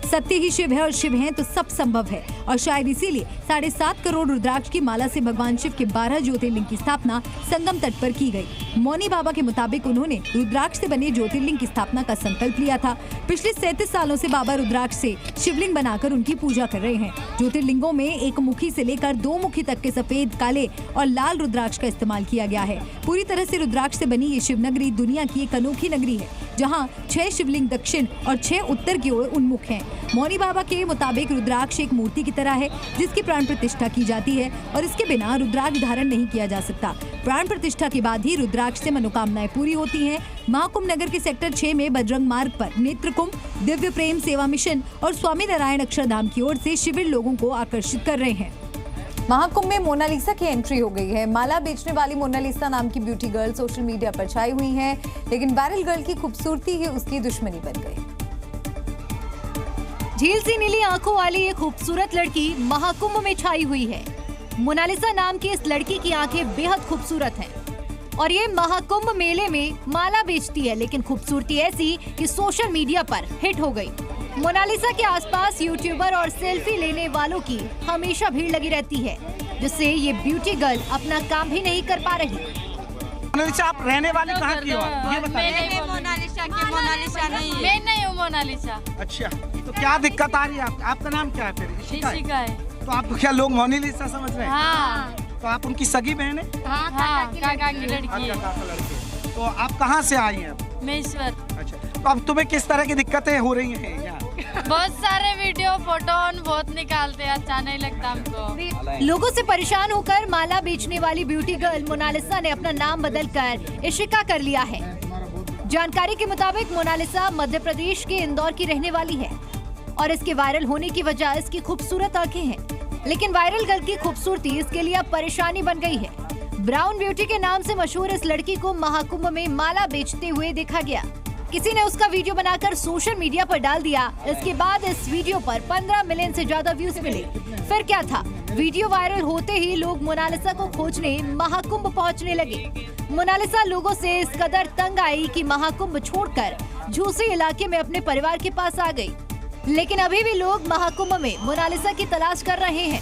सत्य ही शिव है और शिव है तो सब संभव है, और शायद इसीलिए 7.5 करोड़ रुद्राक्ष की माला से भगवान शिव के 12 ज्योतिर्लिंग की स्थापना संगम तट पर की गई। मौनी बाबा के मुताबिक उन्होंने रुद्राक्ष से बने ज्योतिर्लिंग की स्थापना का संकल्प लिया था। पिछले 37 सालों से बाबा रुद्राक्ष से शिवलिंग बनाकर उनकी पूजा कर रहे हैं। ज्योतिर्लिंगों में एक मुखी से लेकर 2 मुखी तक के सफेद, काले और लाल रुद्राक्ष का इस्तेमाल किया गया है। पूरी तरह से रुद्राक्ष से बनी ये शिव नगरी दुनिया की एक अनोखी नगरी है, जहां 6 शिवलिंग दक्षिण और 6 उत्तर की ओर उन्मुख हैं। मौनी बाबा के मुताबिक रुद्राक्ष एक मूर्ति की तरह है जिसकी प्राण प्रतिष्ठा की जाती है और इसके बिना रुद्राक्ष धारण नहीं किया जा सकता। प्राण प्रतिष्ठा के बाद ही रुद्राक्ष से मनोकामनाएं पूरी होती हैं। महाकुंभ नगर के सेक्टर 6 में बजरंग मार्ग पर नेत्र कुंभ, दिव्य प्रेम सेवा मिशन और स्वामी नारायण अक्षरधाम की ओर से शिविर लोगों को आकर्षित कर रहे हैं। महाकुंभ में मोनालिसा की एंट्री हो गई है। माला बेचने वाली मोनालिसा नाम की ब्यूटी गर्ल सोशल मीडिया पर छाई हुई है, लेकिन वायरल गर्ल की खूबसूरती ही उसकी दुश्मनी बन गई। झील सी नीली आंखों वाली ये खूबसूरत लड़की महाकुंभ में छाई हुई है। मोनालिसा नाम की इस लड़की की आंखें बेहद खूबसूरत हैं और ये महाकुंभ मेले में माला बेचती है, लेकिन खूबसूरती ऐसी कि सोशल मीडिया पर हिट हो गई। मोनालिसा के आसपास यूट्यूबर और सेल्फी लेने वालों की हमेशा भीड़ लगी रहती है, जिससे ये ब्यूटी गर्ल अपना काम भी नहीं कर पा रही। मोनालिसा, आप रहने वाली कहाँ की हो? ये बताइए। मोनालिसा नहीं है। मैं नहीं हूँ मोनालिसा। अच्छा, तो क्या दिक्कत आ रही है? आपका नाम क्या है फिर? इशिका है। तो आपको क्या लोग मोनालिसा समझ रहे हैं? हाँ। तो आप उनकी सगी बहन है? हाँ, काका की लड़की है। तो आप कहाँ से आई हैं? मैं ईश्वर। अच्छा, तो अब तुम्हें किस तरह की दिक्कतें हो रही हैं यहाँ? बहुत सारे वीडियो फोटो बहुत निकालते हैं, अच्छा नहीं लगता हमको। लोगों से परेशान होकर माला बेचने वाली ब्यूटी गर्ल मोनालिसा ने अपना नाम बदलकर इशिका कर लिया है। जानकारी के मुताबिक मोनालिसा मध्य प्रदेश के इंदौर की रहने वाली है और इसके वायरल होने की वजह इसकी खूबसूरत आंखें हैं। लेकिन वायरल गर्ल की खूबसूरती इसके लिए अब परेशानी बन गई है। ब्राउन ब्यूटी के नाम से मशहूर इस लड़की को महाकुंभ में माला बेचते हुए देखा गया। किसी ने उसका वीडियो बनाकर सोशल मीडिया पर डाल दिया। इसके बाद इस वीडियो पर 15 मिलियन से ज्यादा व्यूज मिले। फिर क्या था, वीडियो वायरल होते ही लोग मोनालिसा को खोजने महाकुंभ पहुंचने लगे। मोनालिसा लोगों से इस कदर तंग आई कि महाकुंभ छोड़कर झूसी इलाके में अपने परिवार के पास आ गई। लेकिन अभी भी लोग महाकुंभ में मोनालिसा की तलाश कर रहे हैं।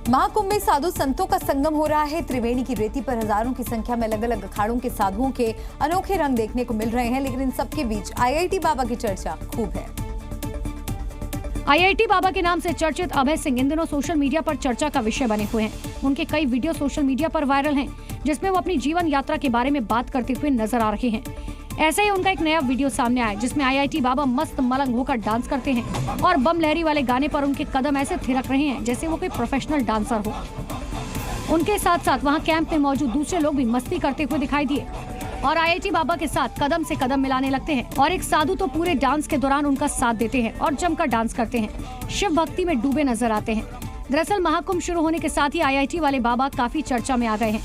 महाकुंभ में साधु संतों का संगम हो रहा है। त्रिवेणी की रेती पर हजारों की संख्या में अलग अलग अखाड़ों के साधुओं के अनोखे रंग देखने को मिल रहे हैं, लेकिन इन सबके बीच आईआईटी बाबा की चर्चा खूब है। आईआईटी बाबा के नाम से चर्चित अभय सिंह इन दिनों सोशल मीडिया पर चर्चा का विषय बने हुए हैं। उनके कई वीडियो सोशल मीडिया पर वायरल हैं, जिसमें वो अपनी जीवन यात्रा के बारे में बात करते हुए नजर आ रहे हैं। ऐसे ही उनका एक नया वीडियो सामने आया, जिसमें आईआईटी बाबा मस्त मलंग होकर डांस करते हैं और बम लहरी वाले गाने पर उनके कदम ऐसे थिरक रहे हैं जैसे वो कोई प्रोफेशनल डांसर हो। उनके साथ साथ वहाँ कैंप में मौजूद दूसरे लोग भी मस्ती करते हुए दिखाई दिए और आईआईटी बाबा के साथ कदम से कदम मिलाने लगते हैं और एक साधु तो पूरे डांस के दौरान उनका साथ देते हैं और जमकर डांस करते हैं। शिव भक्ति में डूबे नजर आते हैं। दरअसल महाकुंभ शुरू होने के साथ ही आईआईटी वाले बाबा काफी चर्चा में आ गए हैं।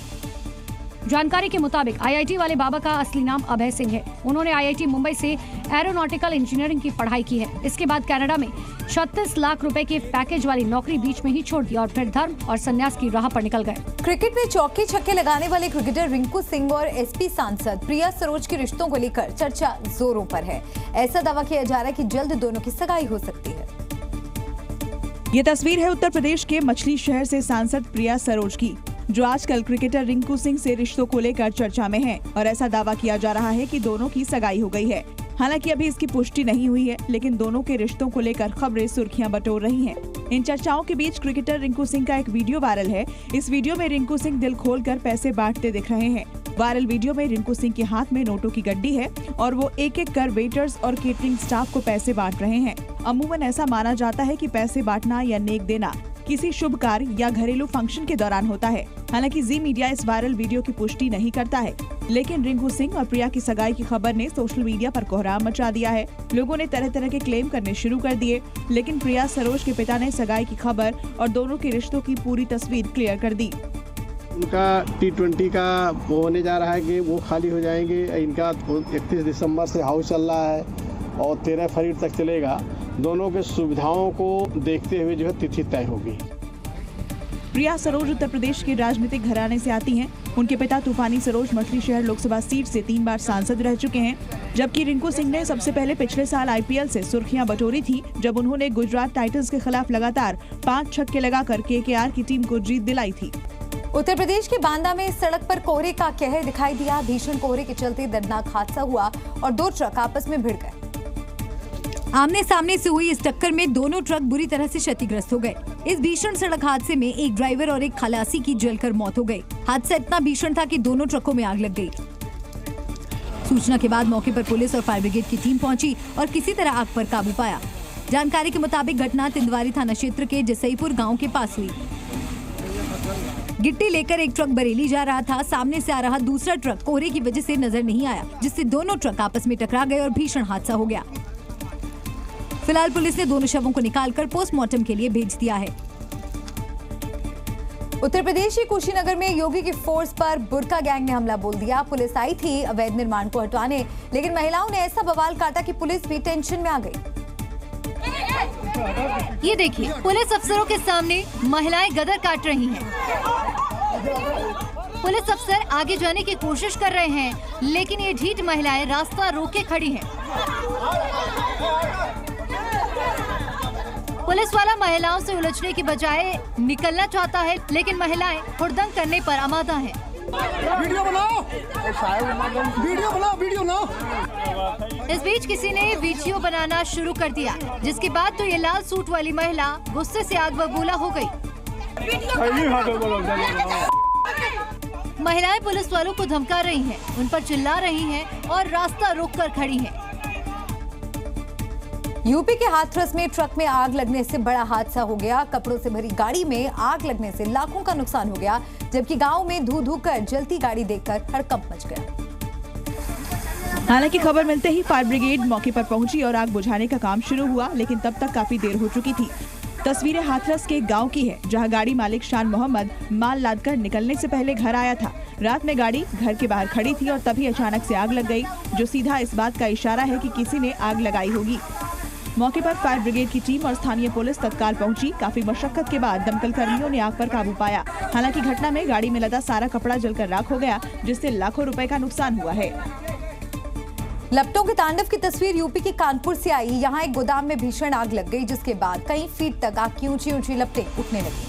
जानकारी के मुताबिक आईआईटी वाले बाबा का असली नाम अभय सिंह है। उन्होंने आईआईटी मुंबई से एरोनॉटिकल इंजीनियरिंग की पढ़ाई की है। इसके बाद कनाडा में 36 लाख रुपए के पैकेज वाली नौकरी बीच में ही छोड़ दी और फिर धर्म और संन्यास की राह पर निकल गए। क्रिकेट में चौके छक्के लगाने वाले क्रिकेटर रिंकू सिंह और एसपी सांसद प्रिया सरोज के रिश्तों को लेकर चर्चा जोरों पर है। ऐसा दावा किया जा रहा है कि जल्द दोनों की सगाई हो सकती है। ये तस्वीर है उत्तर प्रदेश के मछली शहर से सांसद प्रिया सरोज की, जो आजकल क्रिकेटर रिंकू सिंह से रिश्तों को लेकर चर्चा में हैं और ऐसा दावा किया जा रहा है कि दोनों की सगाई हो गई है। हालांकि अभी इसकी पुष्टि नहीं हुई है, लेकिन दोनों के रिश्तों को लेकर खबरें सुर्खियां बटोर रही हैं। इन चर्चाओं के बीच क्रिकेटर रिंकू सिंह का एक वीडियो वायरल है। इस वीडियो में रिंकू सिंह दिल खोलकर पैसे बांटते दिख रहे हैं। वायरल वीडियो में रिंकू सिंह के हाथ में नोटों की गड्डी है और वो एक एक कर वेटर्स और केटरिंग स्टाफ को पैसे बांट रहे हैं। अमूमन ऐसा माना जाता है कि पैसे बांटना या नेक देना किसी शुभ कार्य या घरेलू फंक्शन के दौरान होता है। हालांकि जी मीडिया इस वायरल वीडियो की पुष्टि नहीं करता है, लेकिन रिंकू सिंह और प्रिया की सगाई की खबर ने सोशल मीडिया पर कोहराम मचा दिया है। लोगों ने तरह तरह के क्लेम करने शुरू कर दिए, लेकिन प्रिया सरोज के पिता ने सगाई की खबर और दोनों के रिश्तों की पूरी तस्वीर क्लियर कर दी। उनका T20 का होने जा रहा है कि वो खाली हो जाएंगे। इनका 31 दिसंबर से हाउस चल रहा है और 13 फरवरी तक चलेगा। दोनों के सुविधाओं को देखते हुए जो है तिथि तय होगी। प्रिया सरोज उत्तर प्रदेश के राजनीतिक घराने से आती हैं। उनके पिता तूफानी सरोज मछली शहर लोकसभा सीट से 3 बार सांसद रह चुके हैं, जबकि रिंकू सिंह ने सबसे पहले पिछले साल IPL से सुर्खियां बटोरी थी, जब उन्होंने गुजरात टाइटंस के खिलाफ लगातार 5 छक्के लगाकर KKR की टीम को जीत दिलाई थी। उत्तर प्रदेश के बांदा में सड़क पर कोहरे का कहर दिखाई दिया। भीषण कोहरे के चलते दर्दनाक हादसा हुआ और 2 ट्रक आपस में भिड़ गए। आमने सामने से हुई इस टक्कर में दोनों ट्रक बुरी तरह से क्षतिग्रस्त हो गए। इस भीषण सड़क हादसे में एक ड्राइवर और एक खलासी की जलकर मौत हो गई। हादसा इतना भीषण था कि दोनों ट्रकों में आग लग गई। सूचना के बाद मौके पर पुलिस और फायर ब्रिगेड की टीम पहुंची और किसी तरह आग पर काबू पाया। जानकारी के मुताबिक घटना तिंदवारी थाना क्षेत्र के जसईपुर गाँव के पास हुई। गिट्टी लेकर एक ट्रक बरेली जा रहा था। सामने से आ रहा दूसरा ट्रक कोहरे की वजह से नजर नहीं आया, जिससे दोनों ट्रक आपस में टकरा गए और भीषण हादसा हो गया। फिलहाल पुलिस ने दोनों शवों को निकालकर पोस्टमार्टम के लिए भेज दिया है। उत्तर प्रदेश के कुशीनगर में योगी की फोर्स पर बुर्का गैंग ने हमला बोल दिया। पुलिस आई थी अवैध निर्माण को हटवाने, लेकिन महिलाओं ने ऐसा बवाल काटा कि पुलिस भी टेंशन में आ गई। ये देखिए, पुलिस अफसरों के सामने महिलाएं गदर काट रही हैं। पुलिस अफसर आगे जाने की कोशिश कर रहे हैं, लेकिन ये ढीठ महिलाएं रास्ता रोके खड़ी हैं। पुलिस वाला महिलाओं से उलझने की बजाय निकलना चाहता है, लेकिन महिलाएं हुड़दंग करने पर आमादा हैं। वीडियो बनाओ, वीडियो बनाओ। इस बीच किसी ने वीडियो बनाना शुरू कर दिया, जिसके बाद तो ये लाल सूट वाली महिला गुस्से से आग बबूला हो गई। महिलाएं पुलिस वालों को धमका रही हैं, उन पर चिल्ला रही हैं और रास्ता रोककर खड़ी हैं। यूपी के हाथरस में ट्रक में आग लगने से बड़ा हादसा हो गया। कपड़ों से भरी गाड़ी में आग लगने से लाखों का नुकसान हो गया, जबकि गांव में धू कर जलती गाड़ी देखकर हड़कंप मच गया। हालांकि खबर मिलते ही फायर ब्रिगेड मौके पर पहुंची और आग बुझाने का काम शुरू हुआ, लेकिन तब तक काफी देर हो चुकी थी। तस्वीरें हाथरस के गांव की है, जहां गाड़ी मालिक शान मोहम्मद माल लादकर निकलने से पहले घर आया था। रात में गाड़ी घर के बाहर खड़ी थी और तभी अचानक से आग लग गई, जो सीधा इस बात का इशारा है कि किसी ने आग लगाई होगी। मौके पर फायर ब्रिगेड की टीम और स्थानीय पुलिस तत्काल पहुंची। काफी मशक्कत के बाद दमकल कर्मियों ने आग पर काबू पाया। हालांकि घटना में गाड़ी में लदा सारा कपड़ा जलकर राख हो गया, जिससे लाखों रुपए का नुकसान हुआ है। लपटों के तांडव की तस्वीर यूपी के कानपुर से आई। यहाँ एक गोदाम में भीषण आग लग गई, जिसके बाद कई फीट तक आग की ऊंची ऊंची लपटें उठने लगी।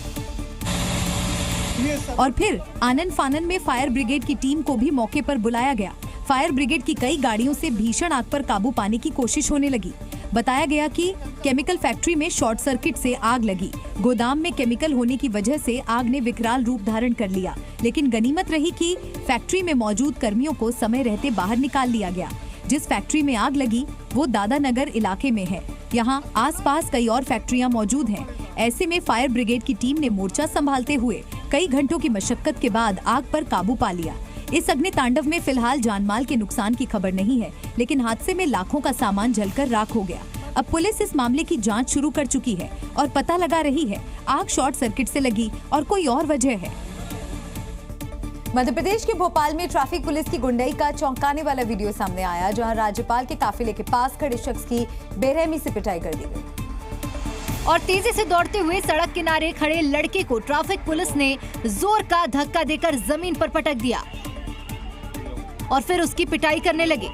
और फिर आनन फानन में फायर ब्रिगेड की टीम को भी मौके पर बुलाया गया। फायर ब्रिगेड की कई गाड़ियों से भीषण आग पर काबू पाने की कोशिश होने लगी। बताया गया कि केमिकल फैक्ट्री में शॉर्ट सर्किट से आग लगी। गोदाम में केमिकल होने की वजह से आग ने विकराल रूप धारण कर लिया, लेकिन गनीमत रही कि फैक्ट्री में मौजूद कर्मियों को समय रहते बाहर निकाल लिया गया। जिस फैक्ट्री में आग लगी वो दादानगर इलाके में है। यहाँ आसपास कई और फैक्ट्रियाँ मौजूद हैं। ऐसे में फायर ब्रिगेड की टीम ने मोर्चा संभालते हुए कई घंटों की मशक्कत के बाद आग पर काबू पा लिया। इस अग्नि तांडव में फिलहाल जानमाल के नुकसान की खबर नहीं है, लेकिन हादसे में लाखों का सामान जलकर राख हो गया। अब पुलिस इस मामले की जांच शुरू कर चुकी है और पता लगा रही है आग शॉर्ट सर्किट से लगी और कोई और वजह है। मध्य प्रदेश के भोपाल में ट्रैफिक पुलिस की गुंडई का चौंकाने वाला वीडियो सामने आया, जहां राज्यपाल के काफिले के पास खड़े शख्स की बेरहमी से पिटाई कर दी गई। और तेजी से दौड़ते हुए सड़क किनारे खड़े लड़के को ट्रैफिक पुलिस ने जोर का धक्का देकर जमीन पर पटक दिया और फिर उसकी पिटाई करने लगे।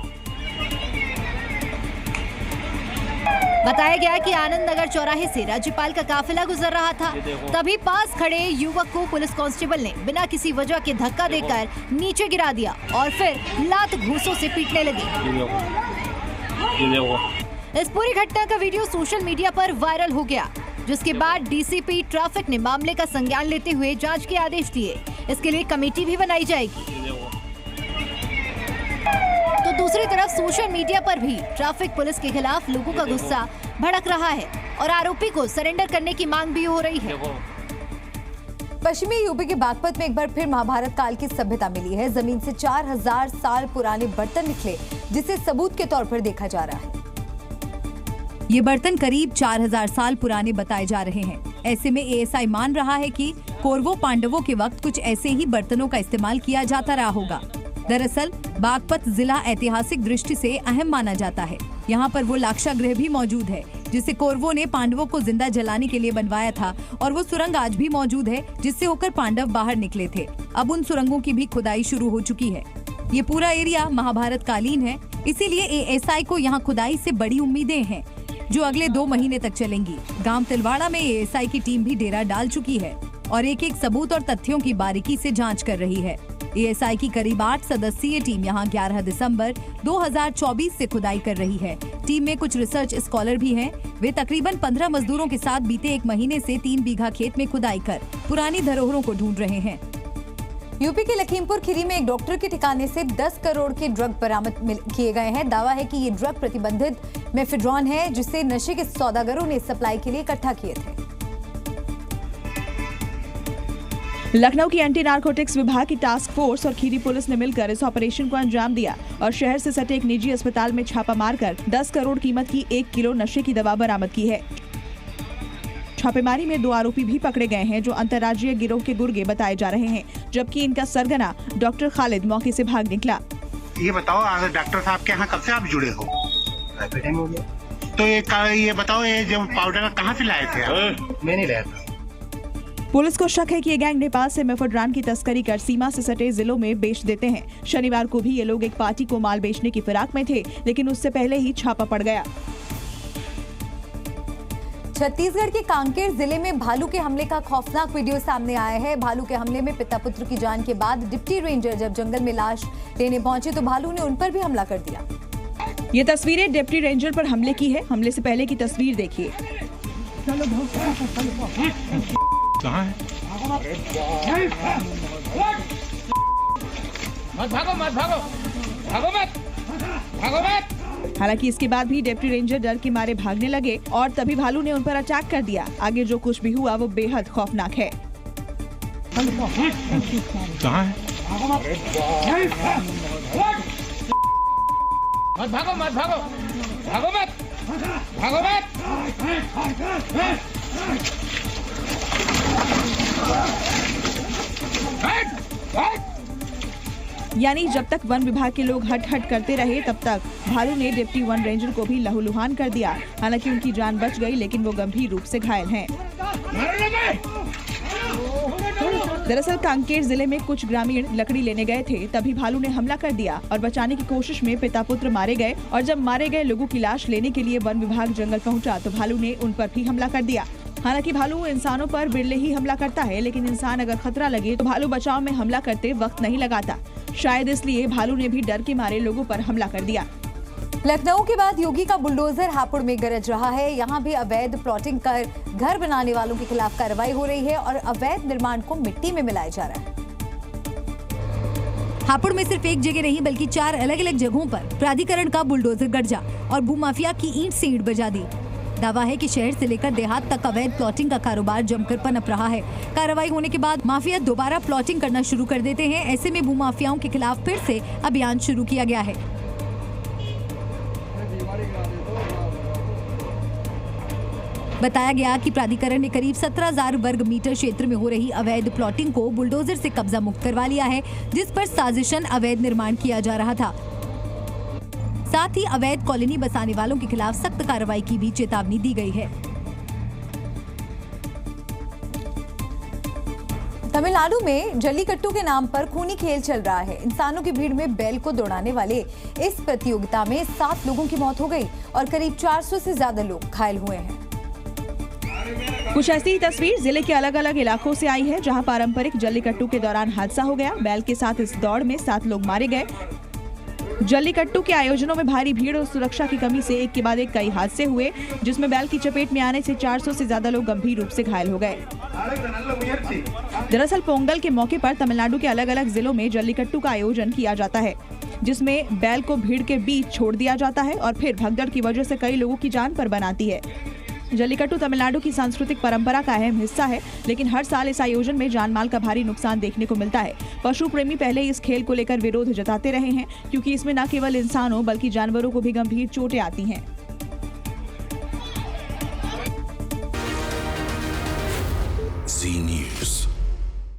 बताया गया कि आनंद नगर चौराहे से राज्यपाल का काफिला गुजर रहा था, तभी पास खड़े युवक को पुलिस कांस्टेबल ने बिना किसी वजह के धक्का देकर नीचे गिरा दिया और फिर लात घूंसों से पीटने लगे। इस पूरी घटना का वीडियो सोशल मीडिया पर वायरल हो गया, जिसके बाद डीसीपी ट्रैफिक ने मामले का संज्ञान लेते हुए जांच के आदेश दिए। इसके लिए कमेटी भी बनाई जाएगी। तो दूसरी तरफ सोशल मीडिया पर भी ट्रैफिक पुलिस के खिलाफ लोगों का गुस्सा भड़क रहा है और आरोपी को सरेंडर करने की मांग भी हो रही है। पश्चिमी यूपी के बागपत में एक बार फिर महाभारत काल की सभ्यता मिली है। जमीन से 4000 साल पुराने बर्तन निकले, जिसे सबूत के तौर पर देखा जा रहा है। ये बर्तन करीब 4000 साल पुराने बताए जा रहे हैं। ऐसे में एएसआई मान रहा है कि कौरवों पांडवों के वक्त कुछ ऐसे ही बर्तनों का इस्तेमाल किया जाता रहा होगा। दरअसल बागपत जिला ऐतिहासिक दृष्टि से अहम माना जाता है। यहाँ पर वो लाक्षागृह भी मौजूद है। जिसे कौरवों ने पांडवों को जिंदा जलाने के लिए बनवाया था, और वो सुरंग आज भी मौजूद है जिससे होकर पांडव बाहर निकले थे। अब उन सुरंगों की भी खुदाई शुरू हो चुकी है। ये पूरा एरिया महाभारत कालीन है, इसीलिए एएसआई को यहाँ खुदाई से बड़ी उम्मीदें हैं जो अगले 2 महीने तक चलेंगी। गांव तिलवाड़ा में एएसआई की टीम भी डेरा डाल चुकी है और एक-एक सबूत और तथ्यों की बारीकी से जांच कर रही है। एएसआई की करीब 8 सदस्यीय टीम यहां 11 दिसंबर 2024 से खुदाई कर रही है। टीम में कुछ रिसर्च स्कॉलर भी हैं। वे तकरीबन 15 मजदूरों के साथ बीते 1 महीने से 3 बीघा खेत में खुदाई कर पुरानी धरोहरों को ढूंढ रहे हैं। यूपी के लखीमपुर खीरी में एक डॉक्टर के ठिकाने से 10 करोड़ के ड्रग बरामद किए गए हैं। दावा है कि ये ड्रग प्रतिबंधित मेफेड्रॉन है, जिसे नशे के सौदागरों ने सप्लाई के लिए इकट्ठा किए थे। लखनऊ की एंटी नारकोटिक्स विभाग की टास्क फोर्स और खीरी पुलिस ने मिलकर इस ऑपरेशन को अंजाम दिया और शहर से सटे एक निजी अस्पताल में छापा मारकर 10 करोड़ कीमत की 1 किलो नशे की दवा बरामद की है। छापेमारी में 2 आरोपी भी पकड़े गए हैं जो अंतर्राज्यीय गिरोह के गुर्गे बताए जा रहे हैं, जबकि इनका सरगना डॉक्टर खालिद मौके से भाग निकला। ये बताओ डॉक्टर साहब के यहाँ कब से आप जुड़े हो? काफी टाइम हो गया। तो ये बताओ, ये जब पाउडर कहाँ से लाए थे आप? मैं नहीं लाया था। पुलिस को शक है कि ये गैंग नेपाल से मेफेड्रॉन की तस्करी कर सीमा से सटे जिलों में बेच देते हैं। शनिवार को भी ये लोग एक पार्टी को माल बेचने की फिराक में थे, लेकिन उससे पहले ही छापा पड़ गया। छत्तीसगढ़ के कांकेर जिले में भालू के हमले का खौफनाक वीडियो सामने आया है। भालू के हमले में पिता पुत्र की जान के बाद डिप्टी रेंजर जब जंगल में लाश लेने पहुंचे तो भालू ने उन पर भी हमला कर दिया। ये तस्वीरें डिप्टी रेंजर पर हमले की है। हमले से पहले की तस्वीर देखिए। कहाँ है? मत भागो, मत भागो, भागो मत, भागो मत। हालांकि इसके बाद भी डिप्टी रेंजर डर के मारे भागने लगे और तभी भालू ने उन पर अटैक कर दिया। आगे जो कुछ भी हुआ वो बेहद खौफनाक है। कहाँ है? मत भागो, मत भागो, भागो मत, भागो मत। यानी जब तक वन विभाग के लोग हट हट करते रहे तब तक भालू ने डिप्टी वन रेंजर को भी लहूलुहान कर दिया। हालांकि उनकी जान बच गई, लेकिन वो गंभीर रूप से घायल हैं। दरअसल कांकेर जिले में कुछ ग्रामीण लकड़ी लेने गए थे, तभी भालू ने हमला कर दिया और बचाने की कोशिश में पिता पुत्र मारे गए। और जब मारे गए लोगों की लाश लेने के लिए वन विभाग जंगल पहुंचा तो भालू ने उन पर भी हमला कर दिया। हालांकि भालू इंसानों पर बिरले ही हमला करता है, लेकिन इंसान अगर खतरा लगे तो भालू बचाव में हमला करते वक्त नहीं लगाता। शायद इसलिए भालू ने भी डर के मारे लोगों पर हमला कर दिया। लखनऊ के बाद योगी का बुलडोजर हापुड़ में गरज रहा है। यहाँ भी अवैध प्लॉटिंग कर घर बनाने वालों के खिलाफ कार्रवाई हो रही है और अवैध निर्माण को मिट्टी में मिलाया जा रहा है। हापुड़ में सिर्फ एक जगह नहीं बल्कि 4 अलग अलग जगहों पर प्राधिकरण का बुलडोजर गरजा और भूमाफिया की ईंट से ईंट बजा दी। दावा है कि शहर से लेकर देहात तक अवैध प्लॉटिंग का कारोबार जमकर पनप रहा है। कार्रवाई होने के बाद माफिया दोबारा प्लॉटिंग करना शुरू कर देते हैं। ऐसे में भूमाफियाओं के खिलाफ फिर से अभियान शुरू किया गया है। बताया गया कि प्राधिकरण ने करीब 17,000 वर्ग मीटर क्षेत्र में हो रही अवैध प्लॉटिंग को बुलडोजर से कब्जा मुक्त करवा लिया है, जिस पर साजिशन अवैध निर्माण किया जा रहा था। साथ ही अवैध कॉलोनी बसाने वालों के खिलाफ सख्त कार्रवाई की भी चेतावनी दी गई है। तमिलनाडु में जल्लीकट्टू के नाम पर खूनी खेल चल रहा है। इंसानों की भीड़ में बैल को दौड़ाने वाले इस प्रतियोगिता में 7 लोगों की मौत हो गई और करीब 400 से ज्यादा लोग घायल हुए हैं। कुछ ऐसी ही तस्वीर जिले के अलग अलग इलाकों से आई है, जहां पारंपरिक जल्लीकट्टू के दौरान हादसा हो गया। बैल के साथ इस दौड़ में 7 लोग मारे गए। जल्लीकट्टू के आयोजनों में भारी भीड़ और सुरक्षा की कमी से एक के बाद एक कई हादसे हुए, जिसमें बैल की चपेट में आने से 400 से ज्यादा लोग गंभीर रूप से घायल हो गए। दरअसल पोंगल के मौके पर तमिलनाडु के अलग अलग जिलों में जल्लीकट्टू का आयोजन किया जाता है, जिसमें बैल को भीड़ के बीच छोड़ दिया जाता है और फिर भगदड़ की वजह से कई लोगों की जान पर बन आती है। जल्लीकट्टू तमिलनाडु की सांस्कृतिक परंपरा का अहम हिस्सा है, लेकिन हर साल इस आयोजन में जानमाल का भारी नुकसान देखने को मिलता है। पशु प्रेमी पहले इस खेल को लेकर विरोध जताते रहे हैं, क्योंकि इसमें न केवल इंसानों बल्कि जानवरों को भी गंभीर चोटें आती हैं।